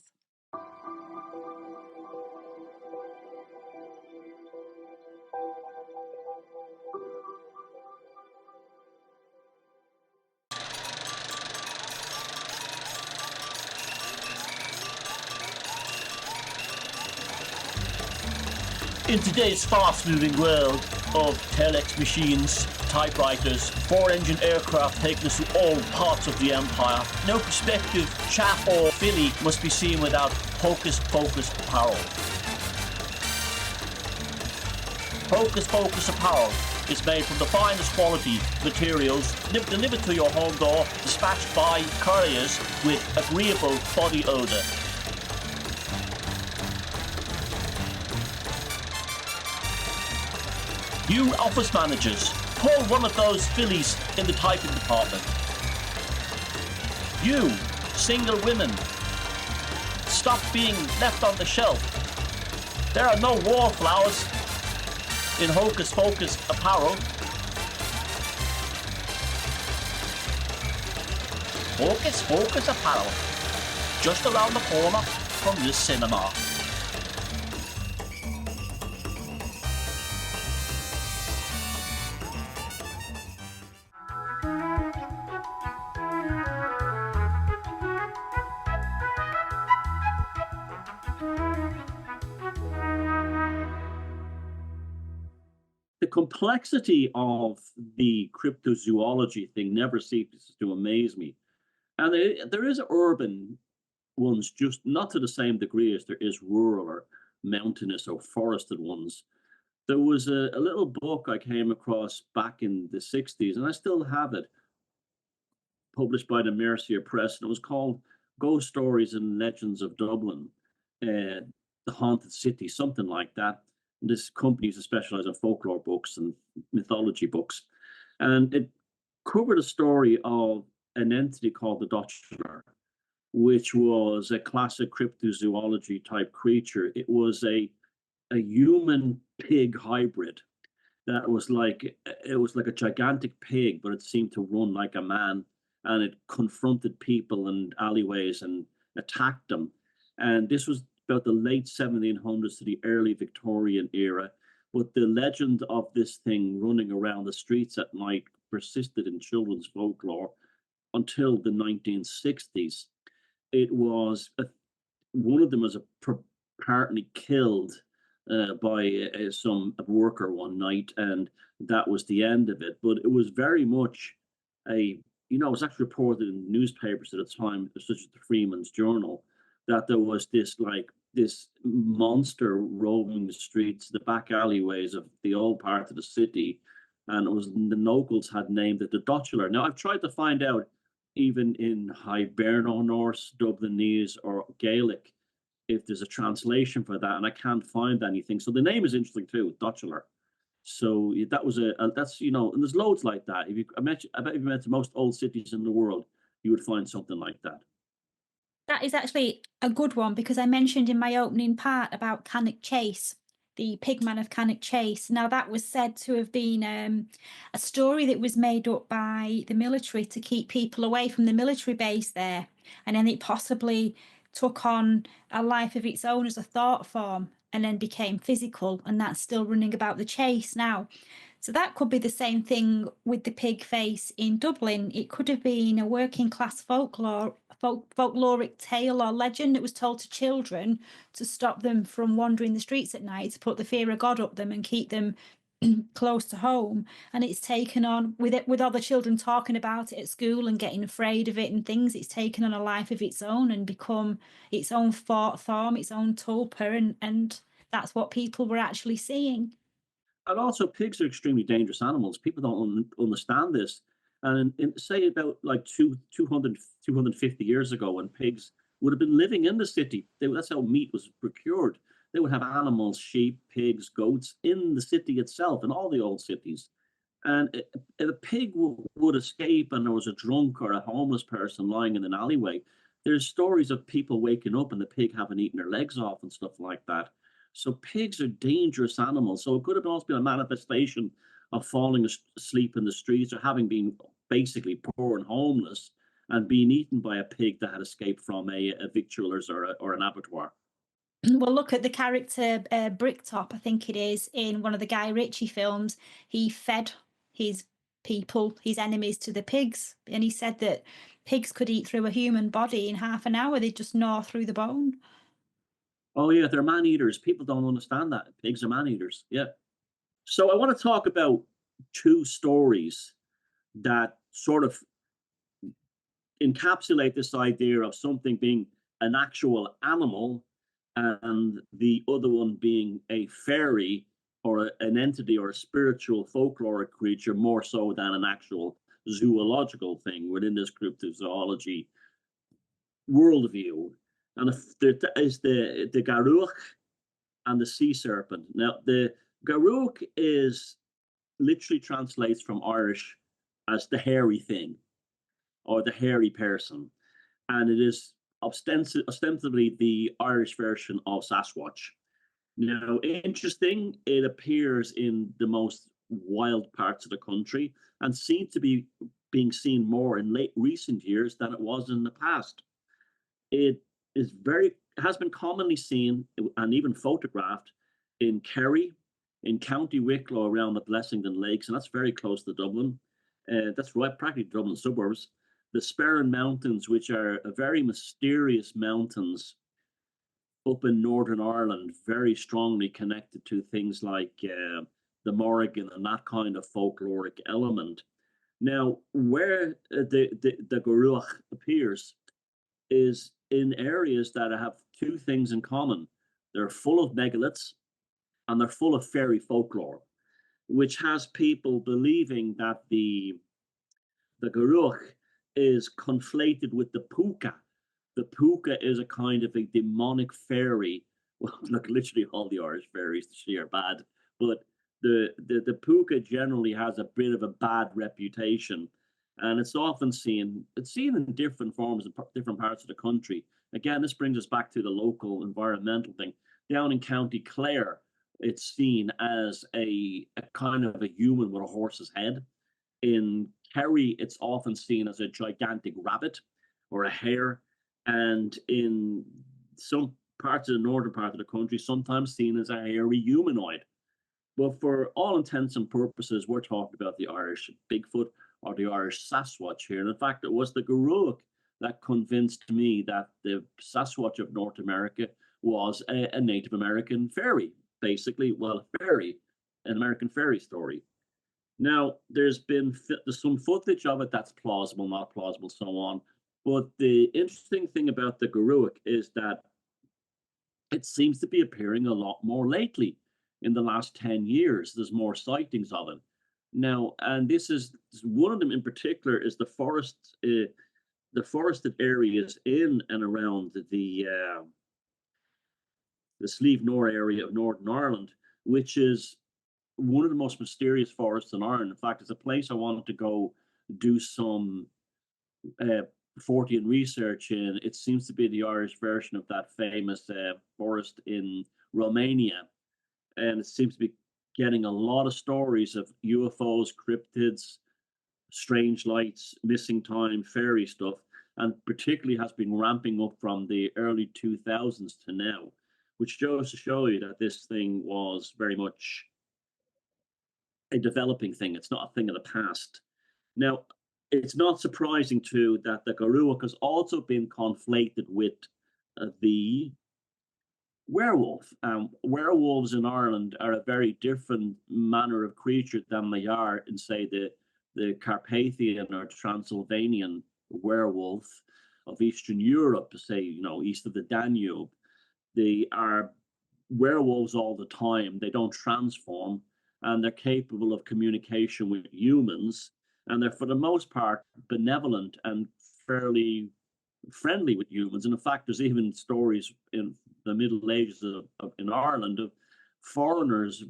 In today's fast-moving world of telex machines, typewriters, four-engine aircraft taking us through all parts of the empire, no prospective chaff or filly must be seen without Hocus Pocus apparel. Hocus Pocus apparel is made from the finest quality materials, delivered to your home door, dispatched by couriers with agreeable body odour. You office managers, pull one of those fillies in the typing department. You, single women, stop being left on the shelf. There are no wallflowers in Hocus Pocus apparel. Hocus Pocus apparel, just around the corner from this cinema. The complexity of the cryptozoology thing never ceases to amaze me. And there is urban ones, just not to the same degree as there is rural or mountainous or forested ones. There was a little book I came across back in the 60s, and I still have it, published by the Mercia Press, and it was called Ghost Stories and Legends of Dublin, The Haunted City, something like that. This company used to specialize in folklore books and mythology books. And it covered a story of an entity called the Dutchler, which was a classic cryptozoology type creature. It was a human pig hybrid that was like, it was like a gigantic pig, but it seemed to run like a man, and it confronted people in alleyways and attacked them. And this was about the late 1700s to the early Victorian era. But the legend of this thing running around the streets at night persisted in children's folklore until the 1960s. It was one of them was apparently killed by some worker one night, and that was the end of it. But it was very much a, it was actually reported in newspapers at the time, such as the Freeman's Journal, that there was this monster roaming the streets, the back alleyways of the old part of the city, and it was the locals had named it the Dutchler. Now I've tried to find out, even in Hiberno Norse, Dublinese, or Gaelic, if there's a translation for that, and I can't find anything. So the name is interesting too, Dutchler. So that was that's, and there's loads like that. I bet if you went to most old cities in the world, you would find something like that. That is actually a good one, because I mentioned in my opening part about Cannock Chase, the pigman of Cannock Chase. Now, that was said to have been a story that was made up by the military to keep people away from the military base there. And then it possibly took on a life of its own as a thought form, and then became physical. And that's still running about the chase now. So that could be the same thing with the pig face in Dublin. It could have been a working class folkloric tale or legend that was told to children to stop them from wandering the streets at night, to put the fear of God up them and keep them close to home. And it's taken on, with other children talking about it at school and getting afraid of it and things, it's taken on a life of its own and become its own thought form, its own tulpa, and that's what people were actually seeing. And also, pigs are extremely dangerous animals. People don't understand this. And say about like 250 years ago, when pigs would have been living in the city, that's how meat was procured. They would have animals, sheep, pigs, goats in the city itself, in all the old cities. And if a pig would escape and there was a drunk or a homeless person lying in an alleyway, there's stories of people waking up and the pig having eaten their legs off and stuff like that. So pigs are dangerous animals. So it could have also been a manifestation of falling asleep in the streets, or having been basically poor and homeless and being eaten by a pig that had escaped from a victualler's or an abattoir. Well, look at the character Bricktop, I think it is, in one of the Guy Ritchie films. He fed his people, his enemies, to the pigs, and he said that pigs could eat through a human body in half an hour. They just gnaw through the bone. Oh yeah, they're man eaters. People don't understand that. Pigs are man eaters. Yeah. So I want to talk about two stories that sort of encapsulate this idea of something being an actual animal and the other one being a fairy, or an entity or a spiritual folkloric creature, more so than an actual zoological thing within this cryptozoology worldview. And there is the Garuk and the sea serpent. Now, the Garuk is literally translates from Irish as the hairy thing or the hairy person, and it is ostensibly the Irish version of Sasquatch. Now, interesting, it appears in the most wild parts of the country and seems to be being seen more in recent years than it was in the past. It has been commonly seen and even photographed in Kerry, in County Wicklow around the Blessington Lakes, and that's very close to Dublin. That's right, practically Dublin suburbs. The Sperrin Mountains, which are a very mysterious mountains up in Northern Ireland, very strongly connected to things like the Morrigan and that kind of folkloric element. Now, where the Garuach appears is in areas that have two things in common. They're full of megaliths and they're full of fairy folklore, which has people believing that the Garuk is conflated with the Puka. The Puka is a kind of a demonic fairy. Well, look, literally all the Irish fairies are bad, but the Puka generally has a bit of a bad reputation, and it's often seen in different forms in different parts of the country. Again, this brings us back to the local environmental thing. Down in County Clare, it's seen as a kind of a human with a horse's head. In Kerry, it's often seen as a gigantic rabbit or a hare, and in some parts of the northern part of the country, sometimes seen as a hairy humanoid. But for all intents and purposes, we're talking about the Irish Bigfoot or the Irish Sasquatch here. And in fact, it was the Garuk that convinced me that the Sasquatch of North America was a Native American fairy, basically, well, a fairy, an American fairy story. Now, there's some footage of it that's plausible, not plausible, so on. But the interesting thing about the Garuk is that it seems to be appearing a lot more lately. In the last 10 years, there's more sightings of it. Now, and this is one of them in particular is the forested areas in and around the Slieve Nor area of Northern Ireland, which is one of the most mysterious forests in Ireland. In fact, it's a place I wanted to go do some Fortean research in. It seems to be the Irish version of that famous forest in Romania. And it seems to be getting a lot of stories of UFOs, cryptids, strange lights, missing time, fairy stuff, and particularly has been ramping up from the early 2000s to now, which goes to show you that this thing was very much a developing thing. It's not a thing of the past. Now, it's not surprising too that the Garuk has also been conflated with the werewolf. Werewolves in Ireland are a very different manner of creature than they are in, say, the Carpathian or Transylvanian werewolf of Eastern Europe, say, east of the Danube. They are werewolves all the time. They don't transform, and they're capable of communication with humans, and they're, for the most part, benevolent and fairly friendly with humans. And in fact, there's even stories in the Middle Ages in Ireland of foreigners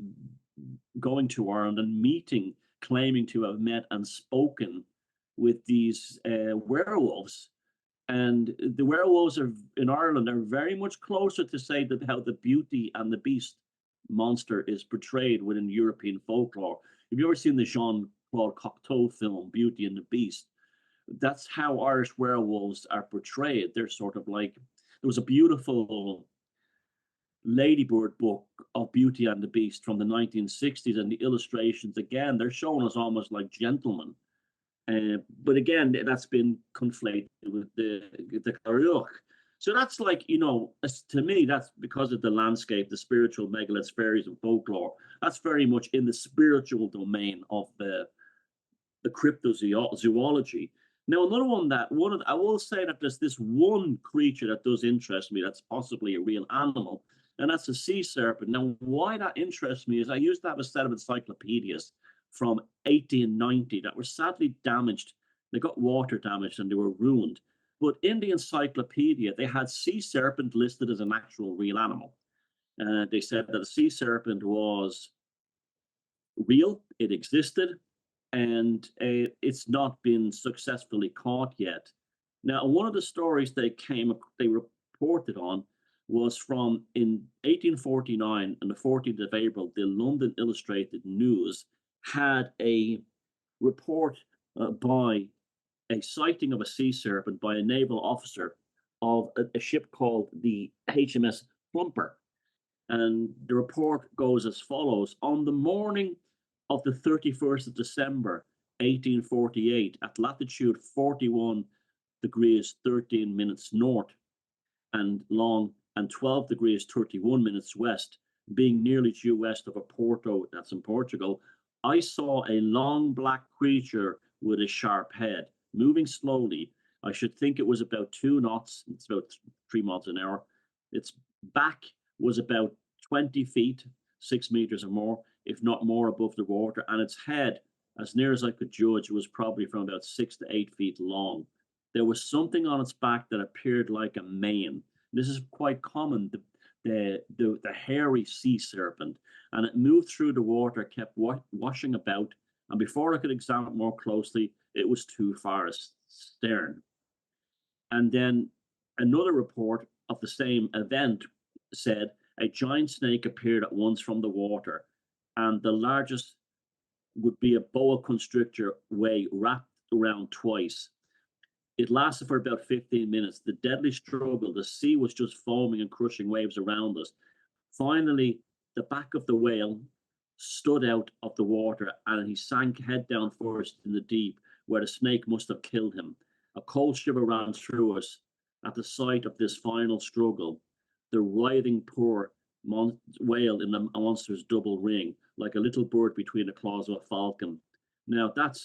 going to Ireland and meeting, claiming to have met and spoken with these werewolves. And the werewolves in Ireland are very much closer to, say, that how the Beauty and the Beast monster is portrayed within European folklore. Have you ever seen the Jean-Claude Cocteau film Beauty and the Beast? That's how Irish werewolves are portrayed. They're sort of like, there was a beautiful Ladybird book of Beauty and the Beast from the 1960s, and the illustrations, again, they're shown as almost like gentlemen. But again, that's been conflated with the Garuk. So that's like, to me, that's because of the landscape, the spiritual megaliths, fairies, and folklore. That's very much in the spiritual domain of the cryptozoology. Now, another one I will say that there's this one creature that does interest me that's possibly a real animal, and that's a sea serpent. Now, why that interests me is I used to have a set of encyclopedias from 1890 that were sadly damaged. They got water damaged and they were ruined. But in the encyclopedia, they had sea serpent listed as an actual real animal. They said that a sea serpent was real, it existed, and it's not been successfully caught yet. Now, one of the stories they reported on was from in 1849, on the 14th of April, the London Illustrated News had a report by a sighting of a sea serpent by a naval officer of a ship called the HMS Plumper. And the report goes as follows. On the morning of the 31st of December, 1848, at latitude 41 degrees 13 minutes north and long and 12 degrees 31 minutes west, being nearly due west of Oporto, that's in Portugal, I saw a long black creature with a sharp head, moving slowly. I should think it was about 2 knots. It's about 3 miles an hour. Its back was about 20 feet, 6 meters or more, if not more, above the water. And its head, as near as I could judge, was probably from about 6 to 8 feet long. There was something on its back that appeared like a mane. This is quite common, the hairy sea serpent. And it moved through the water, kept washing about. And before I could examine it more closely, it was too far astern. And then another report of the same event said a giant snake appeared at once from the water, and the largest would be a boa constrictor way wrapped around twice. It lasted for about 15 minutes. The deadly struggle, the sea was just foaming and crushing waves around us. Finally, the back of the whale stood out of the water, and he sank head down first in the deep, where the snake must have killed him. A cold shiver ran through us at the sight of this final struggle. The writhing poor whale in the monster's double ring, like a little bird between the claws of a falcon. Now that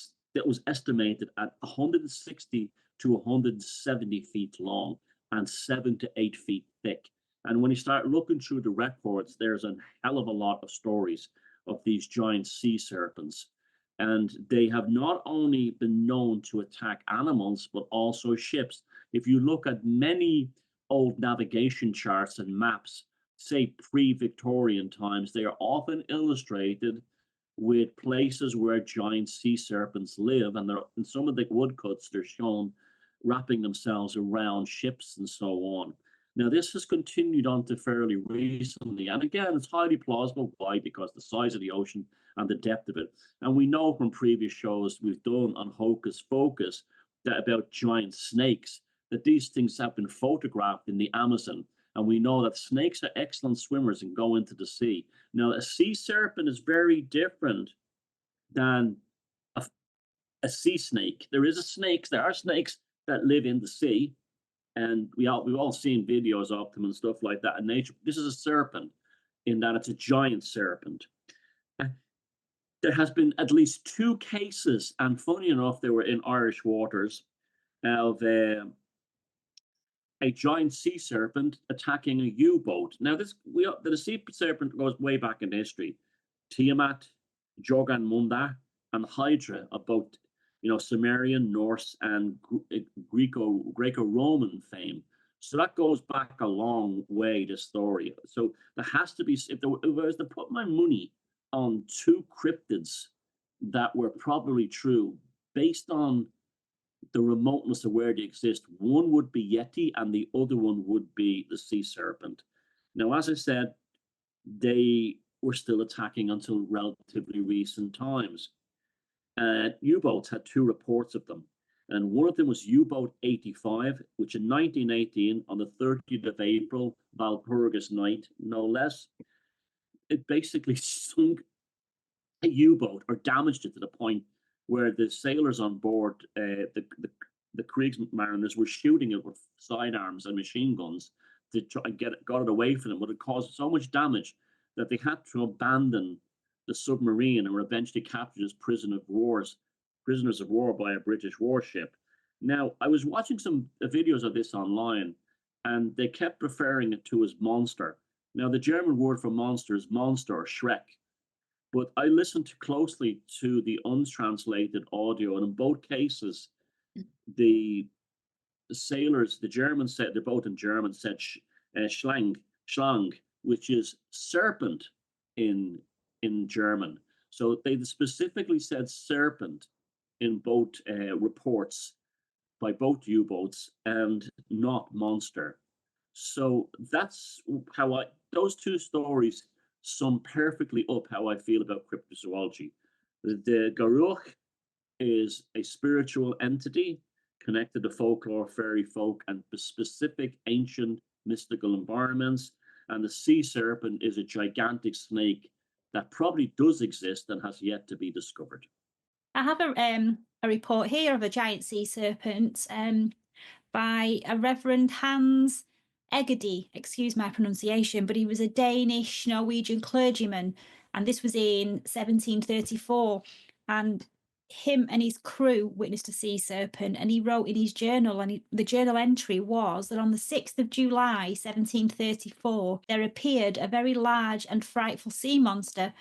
was estimated at 160 to 170 feet long and 7 to 8 feet thick. And when you start looking through the records, there's a hell of a lot of stories of these giant sea serpents. And they have not only been known to attack animals, but also ships. If you look at many old navigation charts and maps, say pre-Victorian times, they are often illustrated with places where giant sea serpents live. And in some of the woodcuts, they're shown wrapping themselves around ships and so on. Now, this has continued on to fairly recently. And again, it's highly plausible. Why? Because the size of the ocean and the depth of it. And we know from previous shows we've done on Hocus Pocus that about giant snakes, that these things have been photographed in the Amazon. And we know that snakes are excellent swimmers and go into the sea. Now, a sea serpent is very different than a sea snake. There are snakes that live in the sea, and we've all seen videos of them and stuff like that in nature. This is a serpent in that it's a giant serpent. There has been at least 2 cases, and funny enough, they were in Irish waters, of a giant sea serpent attacking a U-boat. Now, the sea serpent goes way back in history. Tiamat, Jorgan Munda, and Hydra are both, Sumerian, Norse, and Greco-Roman fame. So that goes back a long way, this story. So there has to be, if I was to put my money on 2 cryptids that were probably true, based on the remoteness of where they exist, one would be Yeti and the other one would be the sea serpent. Now, as I said, they were still attacking until relatively recent times. U-boats had 2 reports of them, and one of them was U-boat 85, which in 1918, on the 30th of April, Walpurgis night, no less, it basically sunk a U-boat or damaged it to the point where the sailors on board, the Kriegsmariners, were shooting it with sidearms and machine guns to try and got it away from them, but it caused so much damage that they had to abandon the submarine and were eventually captured as prisoners of war by a British warship. Now, I was watching some videos of this online, and they kept referring it to as monster. Now, the German word for monster is monster or Shrek. But I listened closely to the untranslated audio, and in both cases, the sailors, the Germans said, they're both in German, said Schlang, which is serpent in German. So they specifically said serpent in both reports by both U-boats, and not monster. So that's how those 2 stories sum perfectly up how I feel about cryptozoology. The Garuch is a spiritual entity connected to folklore, fairy folk, and specific ancient mystical environments. And the sea serpent is a gigantic snake that probably does exist and has yet to be discovered. I have a report here of a giant sea serpent by a Reverend Hans Egede, excuse my pronunciation, but he was a Danish Norwegian clergyman, and this was in 1734. And him and his crew witnessed a sea serpent, and he wrote in his journal, and the journal entry was that on the 6th of July 1734 there appeared a very large and frightful sea monster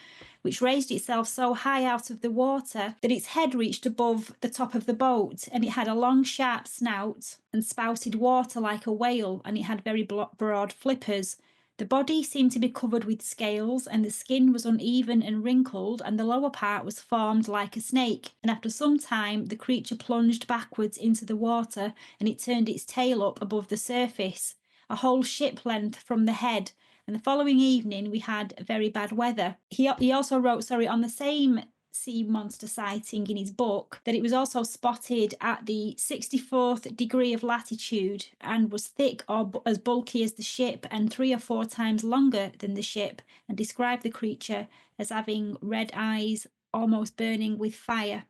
which raised itself so high out of the water that its head reached above the top of the boat, and it had a long sharp snout and spouted water like a whale, and it had very broad flippers. The body seemed to be covered with scales, and the skin was uneven and wrinkled, and the lower part was formed like a snake. And after some time, the creature plunged backwards into the water, and it turned its tail up above the surface, a whole ship length from the head. And the following evening, we had very bad weather. He also wrote, on the same sea monster sighting in his book, that it was also spotted at the 64th degree of latitude and was thick or as bulky as the ship and 3 or 4 times longer than the ship, and described the creature as having red eyes almost burning with fire.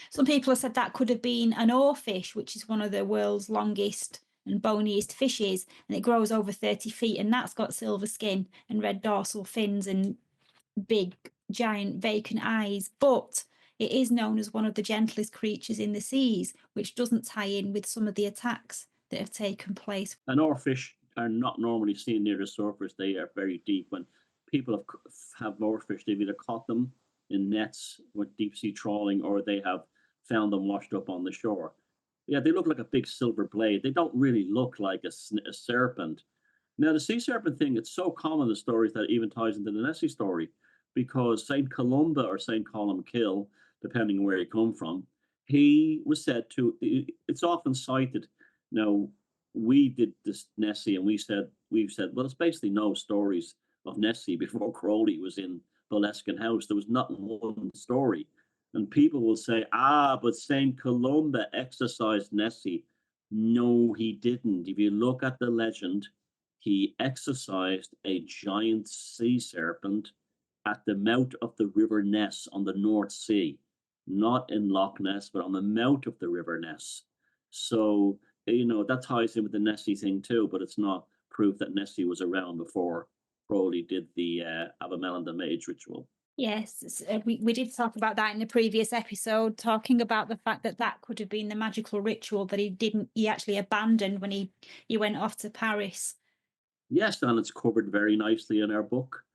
Some people have said that could have been an oarfish, which is one of the world's longest and boniest fishes, and it grows over 30 feet, and that's got silver skin and red dorsal fins and big giant vacant eyes, but it is known as one of the gentlest creatures in the seas, which doesn't tie in with some of the attacks that have taken place. And oarfish are not normally seen near the surface. They are very deep. When people have oarfish, they've either caught them in nets with deep sea trawling, or they have found them washed up on the shore. Yeah, they look like a big silver blade. They don't really look like a serpent. Now, the sea serpent thing, it's so common, the stories, that it even ties into the Nessie story, because St. Columba or St. Columkill, depending on where you come from, he was said to, it's often cited. Now, we did this Nessie, and we've said, well, it's basically no stories of Nessie before Crowley was in Boleskine House. There was not one story. And people will say, but St. Columba exorcised Nessie. No, he didn't. If you look at the legend, he exorcised a giant sea serpent at the mouth of the River Ness on the North Sea, not in Loch Ness, but on the mouth of the River Ness. So, that ties in with the Nessie thing too, but it's not proof that Nessie was around before Crowley did the Abamelin the Mage ritual. Yes, we did talk about that in the previous episode, talking about the fact that could have been the magical ritual that he actually abandoned when he went off to Paris. Yes, and it's covered very nicely in our book.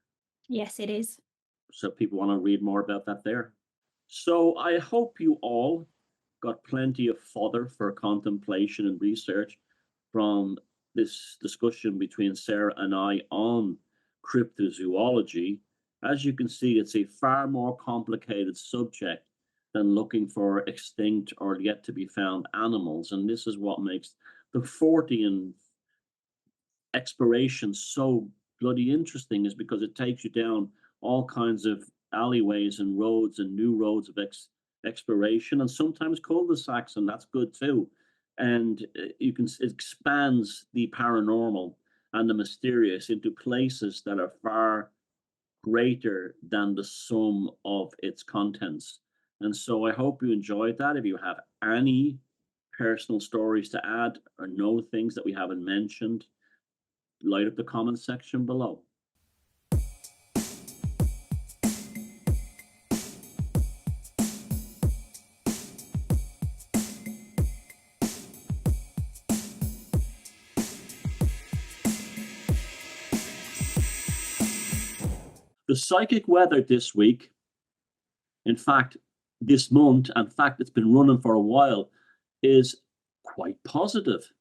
Yes, it is. So people want to read more about that there. So I hope you all got plenty of fodder for contemplation and research from this discussion between Sarah and I on cryptozoology. As you can see, it's a far more complicated subject than looking for extinct or yet to be found animals. And this is what makes the Fortean exploration so bloody interesting, is because it takes you down all kinds of alleyways and roads and new roads of exploration, and sometimes cul-de-sacs, and that's good too. And it expands the paranormal and the mysterious into places that are far greater than the sum of its contents. And so I hope you enjoyed that. If you have any personal stories to add or know things that we haven't mentioned, light up the comment section below. The psychic weather this week, in fact, this month, in fact, it's been running for a while, is quite positive.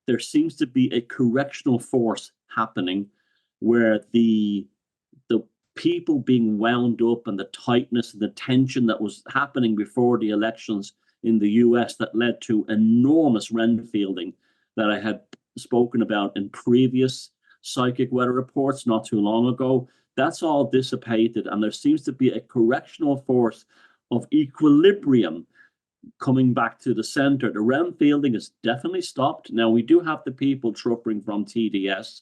There seems to be a correctional force happening where the people being wound up, and the tightness and the tension that was happening before the elections in the US that led to enormous Renfielding that I had spoken about in previous psychic weather reports not too long ago. That's all dissipated, and there seems to be a correctional force of equilibrium coming back to the center. The Renfielding is definitely stopped. Now, we do have the people suffering from TDS,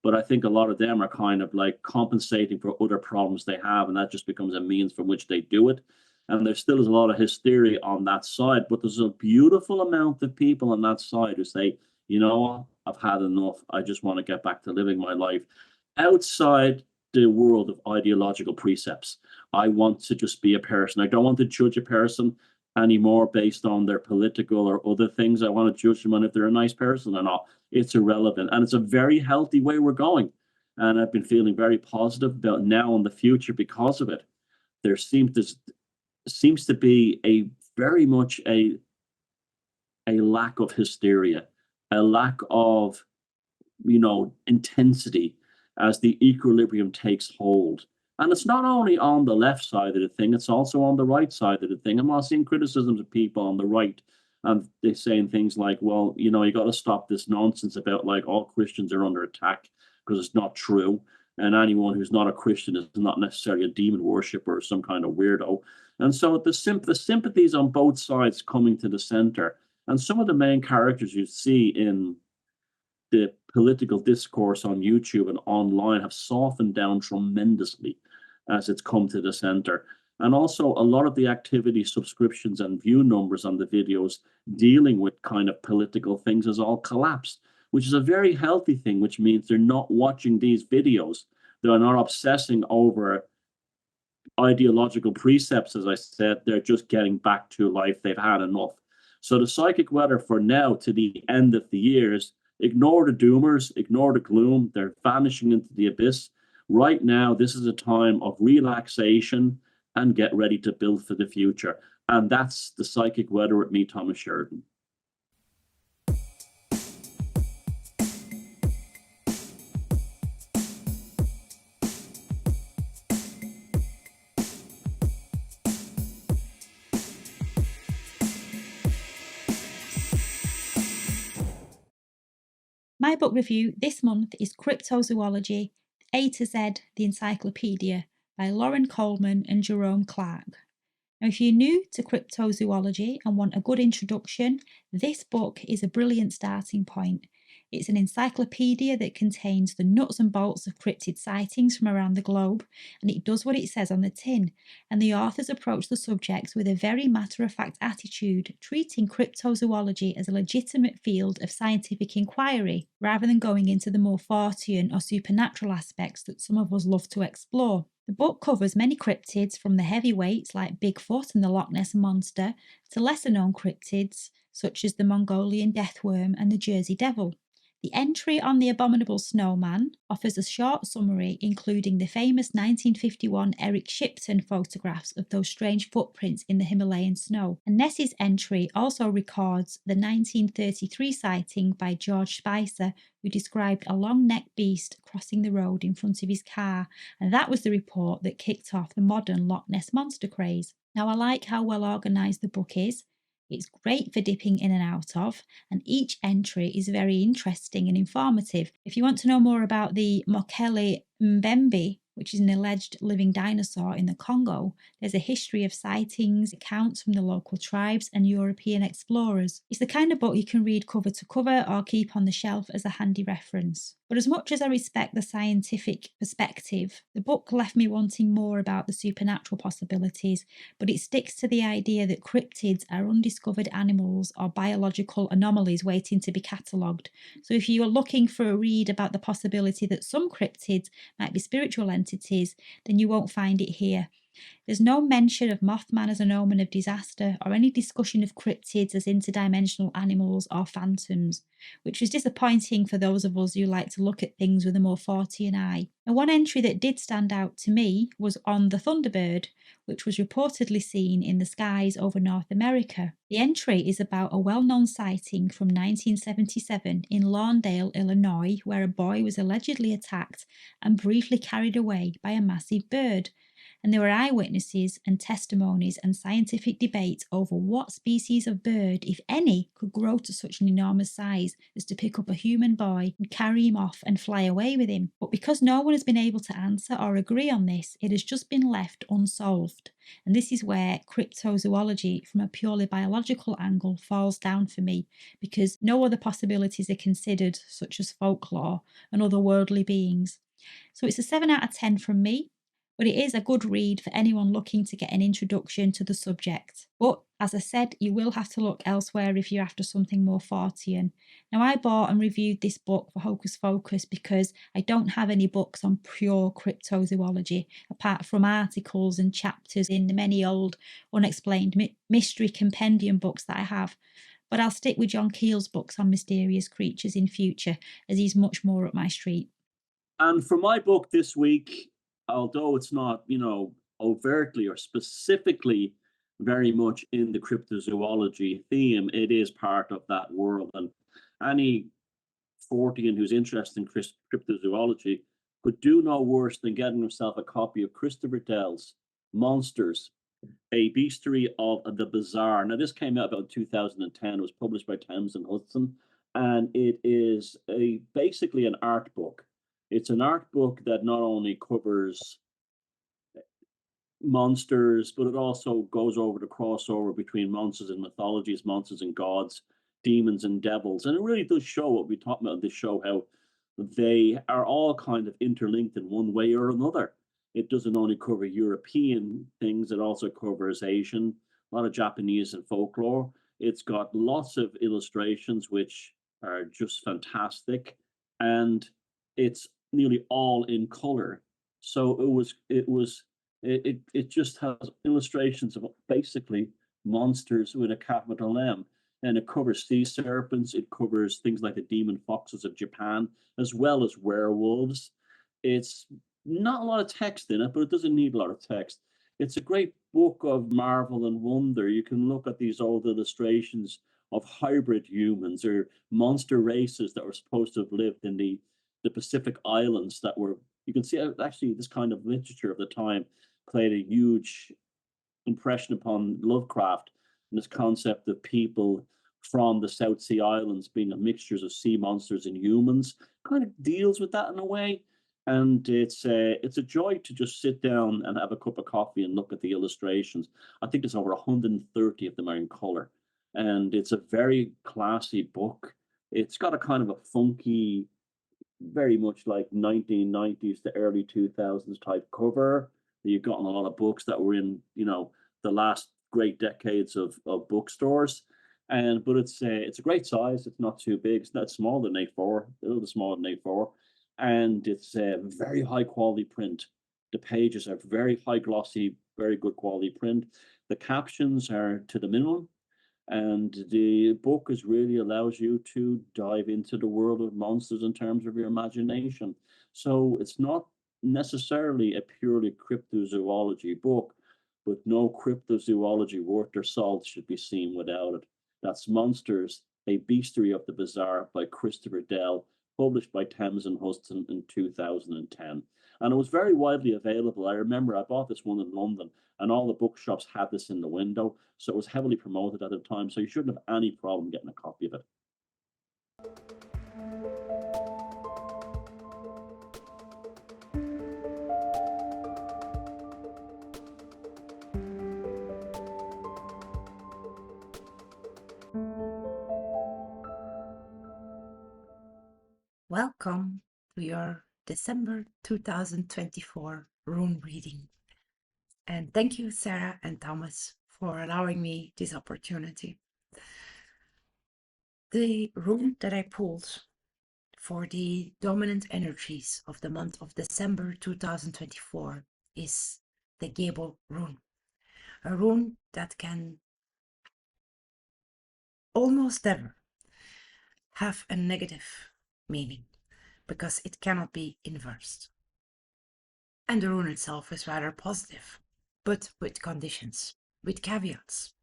but I think a lot of them are kind of like compensating for other problems they have, and that just becomes a means from which they do it. And there still is a lot of hysteria on that side, but there's a beautiful amount of people on that side who say, you know what, I've had enough. I just want to get back to living my life outside the world of ideological precepts. I want to just be a person. I don't want to judge a person anymore based on their political or other things. I want to judge them on if they're a nice person or not. It's irrelevant. And it's a very healthy way we're going. And I've been feeling very positive about now and the future because of it. There seems to be a very much a lack of hysteria, a lack of intensity as the equilibrium takes hold. And it's not only on the left side of the thing, it's also on the right side of the thing. I'm not seeing criticisms of people on the right, and they're saying things like, well, you got to stop this nonsense about like all Christians are under attack, because it's not true. And anyone who's not a Christian is not necessarily a demon worshiper or some kind of weirdo. And so the sympathies on both sides coming to the center. And some of the main characters you see in the political discourse on YouTube and online have softened down tremendously as it's come to the center. And also a lot of the activity, subscriptions and view numbers on the videos dealing with kind of political things has all collapsed, which is a very healthy thing, which means they're not watching these videos. They're not obsessing over ideological precepts, as I said. They're just getting back to life. They've had enough. So the psychic weather for now to the end of the year is ignore the doomers, ignore the gloom. They're vanishing into the abyss. Right now, this is a time of relaxation and get ready to build for the future. And that's the psychic weather with me, Thomas Sheridan. My book review this month is Cryptozoology, A to Z, the Encyclopedia, by Lauren Coleman and Jerome Clark. Now, if you're new to cryptozoology and want a good introduction, this book is a brilliant starting point. It's an encyclopedia that contains the nuts and bolts of cryptid sightings from around the globe, and it does what it says on the tin. And the authors approach the subject with a very matter-of-fact attitude, treating cryptozoology as a legitimate field of scientific inquiry, rather than going into the more Fortean or supernatural aspects that some of us love to explore. The book covers many cryptids, from the heavyweights like Bigfoot and the Loch Ness Monster, to lesser-known cryptids such as the Mongolian deathworm and the Jersey Devil. The entry on the abominable snowman offers a short summary, including the famous 1951 Eric Shipton photographs of those strange footprints in the Himalayan snow. And Nessie's entry also records the 1933 sighting by George Spicer, who described a long-necked beast crossing the road in front of his car, and that was the report that kicked off the modern Loch Ness Monster craze. Now, I like how well organised the book is. It's great for dipping in and out of, and each entry is very interesting and informative. If you want to know more about the Mokele Mbembe, which is an alleged living dinosaur in the Congo, there's a history of sightings, accounts from the local tribes and European explorers. It's the kind of book you can read cover to cover or keep on the shelf as a handy reference. But as much as I respect the scientific perspective, the book left me wanting more about the supernatural possibilities, but it sticks to the idea that cryptids are undiscovered animals or biological anomalies waiting to be catalogued. So if you are looking for a read about the possibility that some cryptids might be spiritual entities, then you won't find it here. There's no mention of Mothman as an omen of disaster, or any discussion of cryptids as interdimensional animals or phantoms, which was disappointing for those of us who like to look at things with a more Fortean eye. And one entry that did stand out to me was on the Thunderbird, which was reportedly seen in the skies over North America. The entry is about a well-known sighting from 1977 in Lawndale, Illinois, where a boy was allegedly attacked and briefly carried away by a massive bird. And there were eyewitnesses and testimonies and scientific debates over what species of bird, if any, could grow to such an enormous size as to pick up a human boy and carry him off and fly away with him. But because no one has been able to answer or agree on this, it has just been left unsolved. And this is where cryptozoology, from a purely biological angle, falls down for me, because no other possibilities are considered, such as folklore and otherworldly beings. So it's a 7 out of 10 from me. but it is a good read for anyone looking to get an introduction to the subject. But as I said, you will have to look elsewhere if you're after something more Fortean. Now, I bought and reviewed this book for Hocus Focus because I don't have any books on pure cryptozoology, apart from articles and chapters in the many old unexplained mystery compendium books that I have. But I'll stick with John Keel's books on mysterious creatures in future, as he's much more up my street. And for my book this week, although it's not, overtly or specifically very much in the cryptozoology theme, it is part of that world. And any Fortean who's interested in cryptozoology could do no worse than getting himself a copy of Christopher Dell's Monsters, a Bestiary of the Bizarre. Now, this came out about 2010. It was published by Thames and Hudson, and it is basically an art book. It's an art book that not only covers monsters, but it also goes over the crossover between monsters and mythologies, monsters and gods, demons and devils. And it really does show what we talked about in this show, how they are all kind of interlinked in one way or another. It doesn't only cover European things, it also covers Asian, a lot of Japanese and folklore. It's got lots of illustrations, which are just fantastic. And it's nearly all in color. So it just has illustrations of basically monsters with a capital M. And it covers sea serpents, it covers things like the demon foxes of Japan, as well as werewolves. It's not a lot of text in it, but it doesn't need a lot of text. It's a great book of marvel and wonder. You can look at these old illustrations of hybrid humans or monster races that were supposed to have lived in the Pacific Islands that were, you can see actually this kind of literature of the time played a huge impression upon Lovecraft and this concept of people from the South Sea Islands being a mixtures of sea monsters and humans. Kind of deals with that in a way. And it's a joy to just sit down and have a cup of coffee and look at the illustrations. I think there's over 130 of them are in color. And it's a very classy book. It's got a kind of a funky, very much like 1990s to early 2000s type cover that you've got in a lot of books that were in, the last great decades of bookstores. But it's a great size. It's not too big. It's not smaller than A4, a little bit smaller than A4. And it's a very high quality print. The pages are very high glossy, very good quality print. The captions are to the minimum. And the book is really allows you to dive into the world of monsters in terms of your imagination. So it's not necessarily a purely cryptozoology book, but no cryptozoology worth their salt should be seen without it. That's Monsters, a Bestiary of the Bizarre by Christopher Dell, published by Thames and Hudson in 2010. And it was very widely available. I remember I bought this one in London and all the bookshops had this in the window. So it was heavily promoted at the time. So you shouldn't have any problem getting a copy of it. Welcome to your December 2024 Rune reading. And thank you, Sara and Thomas, for allowing me this opportunity. The rune that I pulled for the dominant energies of the month of December 2024 is the Gable rune. A rune that can almost never have a negative meaning because it cannot be inversed. And the rune itself is rather positive, but with conditions, with caveats.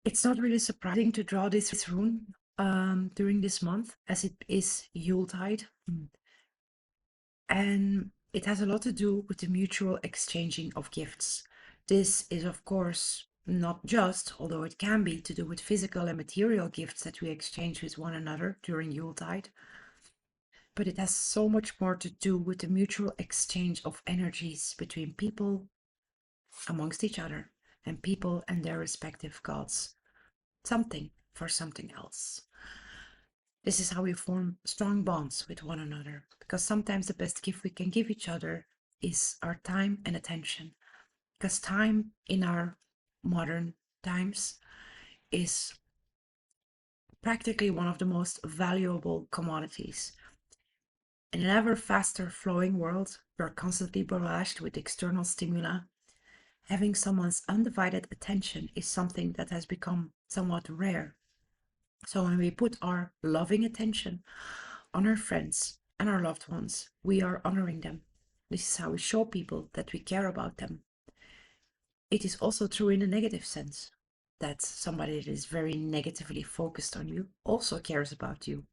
It's not really surprising to draw this rune during this month, as it is Yuletide. And it has a lot to do with the mutual exchanging of gifts. This is, of course, not just, although it can be, to do with physical and material gifts that we exchange with one another during Yuletide. But it has so much more to do with the mutual exchange of energies between people amongst each other and people and their respective gods. Something for something else. This is how we form strong bonds with one another, because sometimes the best gift we can give each other is our time and attention. Because time in our modern times is practically one of the most valuable commodities. In an ever faster flowing world, we're constantly barraged with external stimuli. Having someone's undivided attention is something that has become somewhat rare. So when we put our loving attention on our friends and our loved ones, we are honoring them. This is how we show people that we care about them. It is also true in a negative sense, that somebody that is very negatively focused on you also cares about you.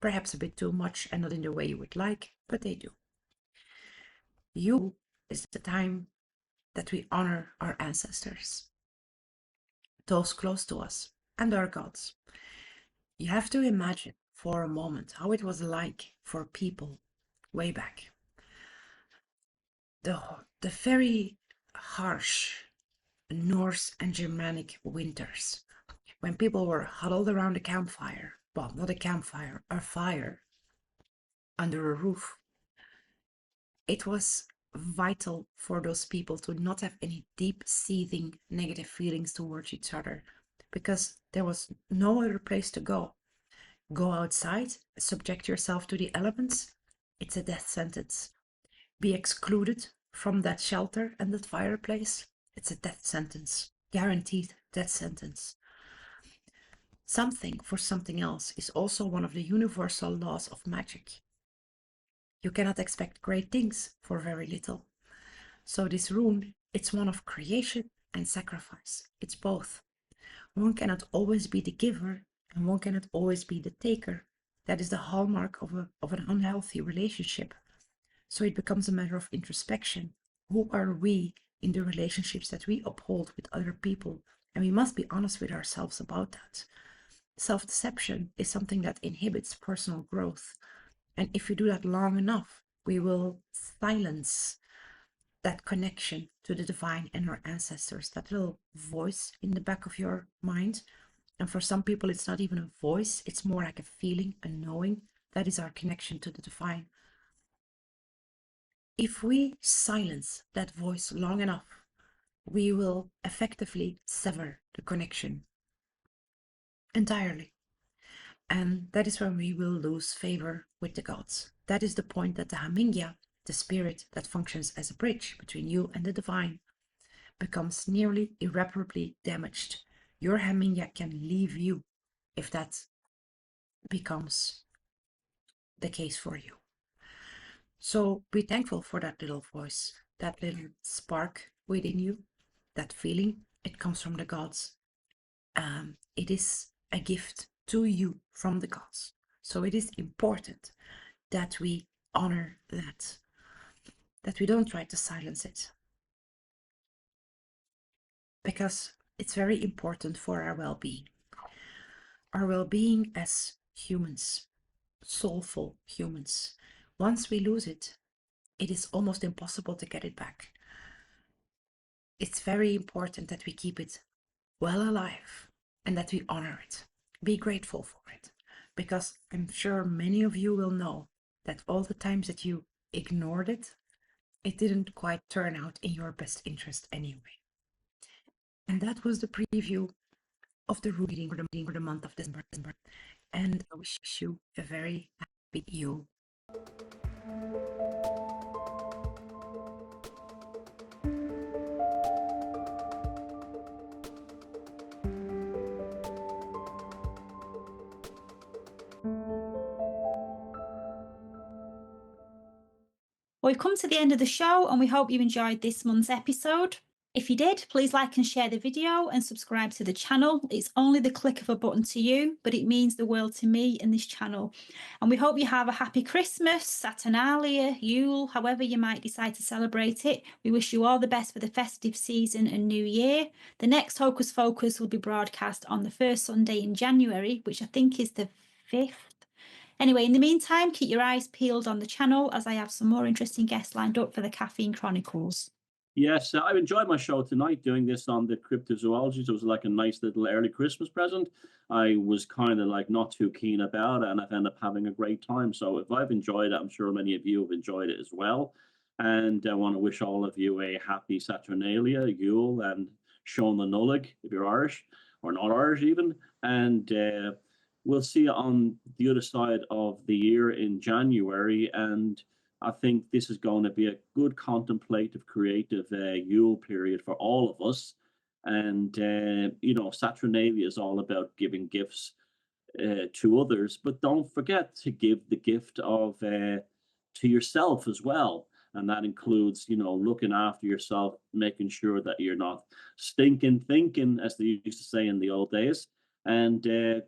Perhaps a bit too much and not in the way you would like, but they do. You is the time that we honor our ancestors, those close to us, and our gods. You have to imagine for a moment how it was like for people way back. The very harsh Norse and Germanic winters, when people were huddled around a campfire, well, not a campfire, a fire under a roof. It was vital for those people to not have any deep seething negative feelings towards each other, because there was no other place to go. Go outside, subject yourself to the elements, it's a death sentence. Be excluded from that shelter and that fireplace, it's a death sentence. Guaranteed death sentence. Something for something else is also one of the universal laws of magic. You cannot expect great things for very little. So this rune, it's one of creation and sacrifice. It's both. One cannot always be the giver and one cannot always be the taker. That is the hallmark of an unhealthy relationship. So it becomes a matter of introspection. Who are we in the relationships that we uphold with other people? And we must be honest with ourselves about that. Self-deception is something that inhibits personal growth. And if you do that long enough, we will silence that connection to the divine and our ancestors, that little voice in the back of your mind. And for some people, it's not even a voice, it's more like a feeling, a knowing. That is our connection to the divine. If we silence that voice long enough, we will effectively sever the connection entirely. And that is when we will lose favor with the gods. That is the point that the Hamingya, the spirit that functions as a bridge between you and the divine, becomes nearly irreparably damaged. Your Hamingya can leave you if that becomes the case for you. So be thankful for that little voice, that little spark within you, that feeling. It comes from the gods. It is a gift to you from the gods. So it is important that we honor that we don't try to silence it. Because it's very important for our well-being. Our well-being as humans, soulful humans. Once we lose it, it is almost impossible to get it back. It's very important that we keep it well alive and that we honor it. Be grateful for it. Because I'm sure many of you will know that all the times that you ignored it, it didn't quite turn out in your best interest anyway. And that was the preview of the reading for the month of December. And I wish you a very happy Yule. Well, we've come to the end of the show and we hope you enjoyed this month's episode. If you did, please like and share the video and subscribe to the channel. It's only the click of a button to you, but it means the world to me and this channel. And we hope you have a happy Christmas, Saturnalia, Yule, however you might decide to celebrate it. We wish you all the best for the festive season and New Year. The next Hocus Focus will be broadcast on the first Sunday in January, which I think is the 5th. Anyway, in the meantime, keep your eyes peeled on the channel as I have some more interesting guests lined up for the Caffeine Chronicles. Yes, I've enjoyed my show tonight doing this on the cryptozoology. So it was like a nice little early Christmas present. I was kind of like not too keen about it, and I've ended up having a great time. So if I've enjoyed it, I'm sure many of you have enjoyed it as well. And I want to wish all of you a happy Saturnalia, Yule, and Sean the Nullig, if you're Irish, or not Irish even. And we'll see you on the other side of the year in January. And I think this is going to be a good contemplative, creative Yule period for all of us. And, Saturnalia is all about giving gifts to others, but don't forget to give the gift of to yourself as well. And that includes, looking after yourself, making sure that you're not stinking thinking, as they used to say in the old days. And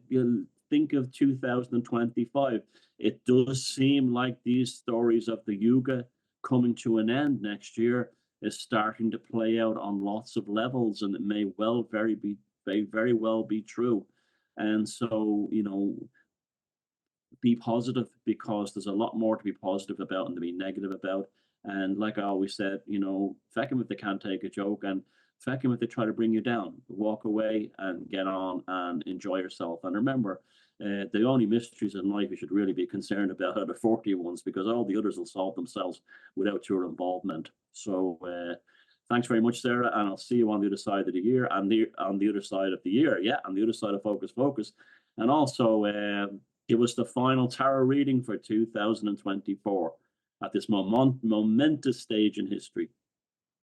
you'll think of 2025. It does seem like these stories of the Yuga coming to an end next year is starting to play out on lots of levels, and it may very well be true. And so, be positive, because there's a lot more to be positive about and to be negative about. And like I always said, feck them if they can't take a joke, and feck them if they try to bring you down. Walk away and get on and enjoy yourself. And remember, the only mysteries in life you should really be concerned about are the 40 ones, because all the others will solve themselves without your involvement. So thanks very much, Sarah, and I'll see you on the other side of the year, and on the other side of the year, on the other side of Focus. And also give us the final tarot reading for 2024 at this momentous stage in history.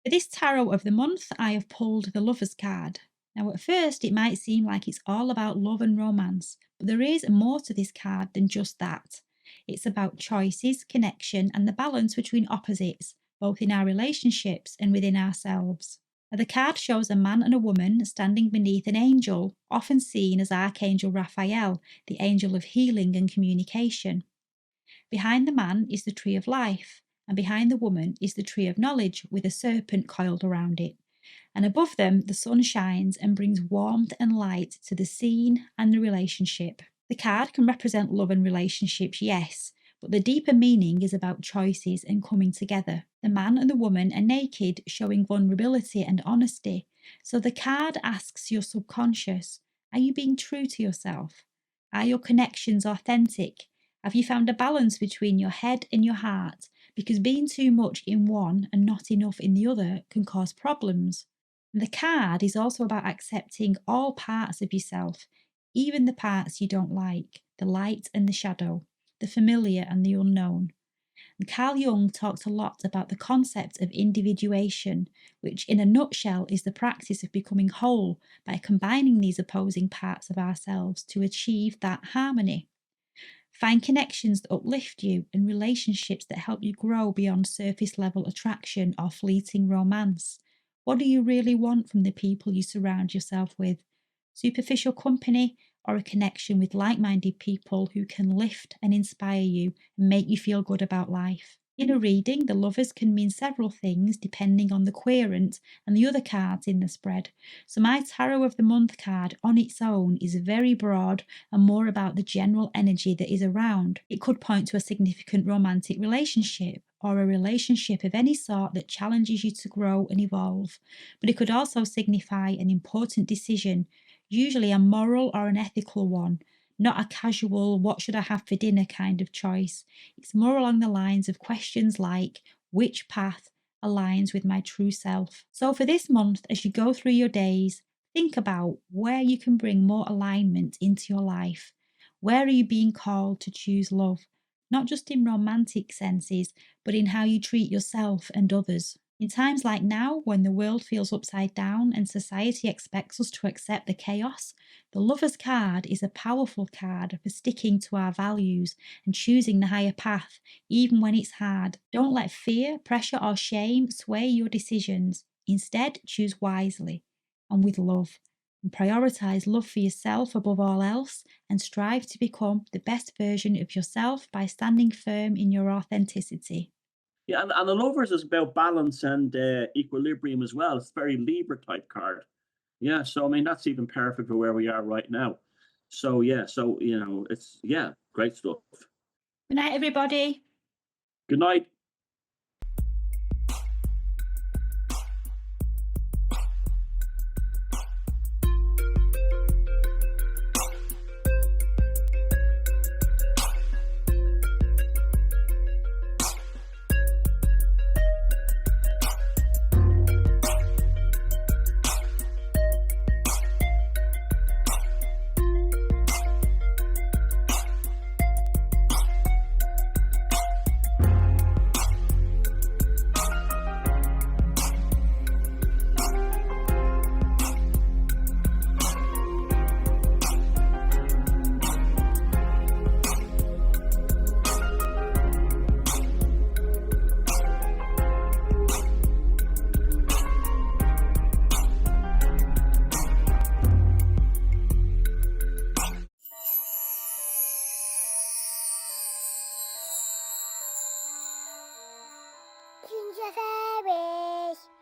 For this tarot of the month, I have pulled the Lover's card. Now, at first, it might seem like it's all about love and romance, but there is more to this card than just that. It's about choices, connection, and the balance between opposites, both in our relationships and within ourselves. Now, the card shows a man and a woman standing beneath an angel, often seen as Archangel Raphael, the angel of healing and communication. Behind the man is the tree of life, and behind the woman is the tree of knowledge with a serpent coiled around it. And above them, the sun shines and brings warmth and light to the scene and the relationship. The card can represent love and relationships, yes, but the deeper meaning is about choices and coming together. The man and the woman are naked, showing vulnerability and honesty. So the card asks your subconscious, are you being true to yourself? Are your connections authentic? Have you found a balance between your head and your heart? Because being too much in one and not enough in the other can cause problems. And the card is also about accepting all parts of yourself, even the parts you don't like, the light and the shadow, the familiar and the unknown. And Carl Jung talked a lot about the concept of individuation, which in a nutshell is the practice of becoming whole by combining these opposing parts of ourselves to achieve that harmony. Find connections that uplift you and relationships that help you grow beyond surface level attraction or fleeting romance. What do you really want from the people you surround yourself with? Superficial company or a connection with like-minded people who can lift and inspire you and make you feel good about life? In a reading, the Lovers can mean several things depending on the querent and the other cards in the spread. So my Tarot of the Month card on its own is very broad and more about the general energy that is around. It could point to a significant romantic relationship or a relationship of any sort that challenges you to grow and evolve. But it could also signify an important decision, usually a moral or an ethical one, not a casual, what should I have for dinner kind of choice. It's more along the lines of questions like, which path aligns with my true self? So for this month, as you go through your days, think about where you can bring more alignment into your life. Where are you being called to choose love? Not just in romantic senses, but in how you treat yourself and others. In times like now, when the world feels upside down and society expects us to accept the chaos, the Lover's card is a powerful card for sticking to our values and choosing the higher path, even when it's hard. Don't let fear, pressure, or shame sway your decisions. Instead, choose wisely and with love. And prioritise love for yourself above all else, and strive to become the best version of yourself by standing firm in your authenticity. Yeah, and the Lovers is about balance and equilibrium as well. It's a very Libra type card. Yeah, so I mean, that's even perfect for where we are right now. So yeah, it's great stuff. Good night, everybody. Good night. the fairies.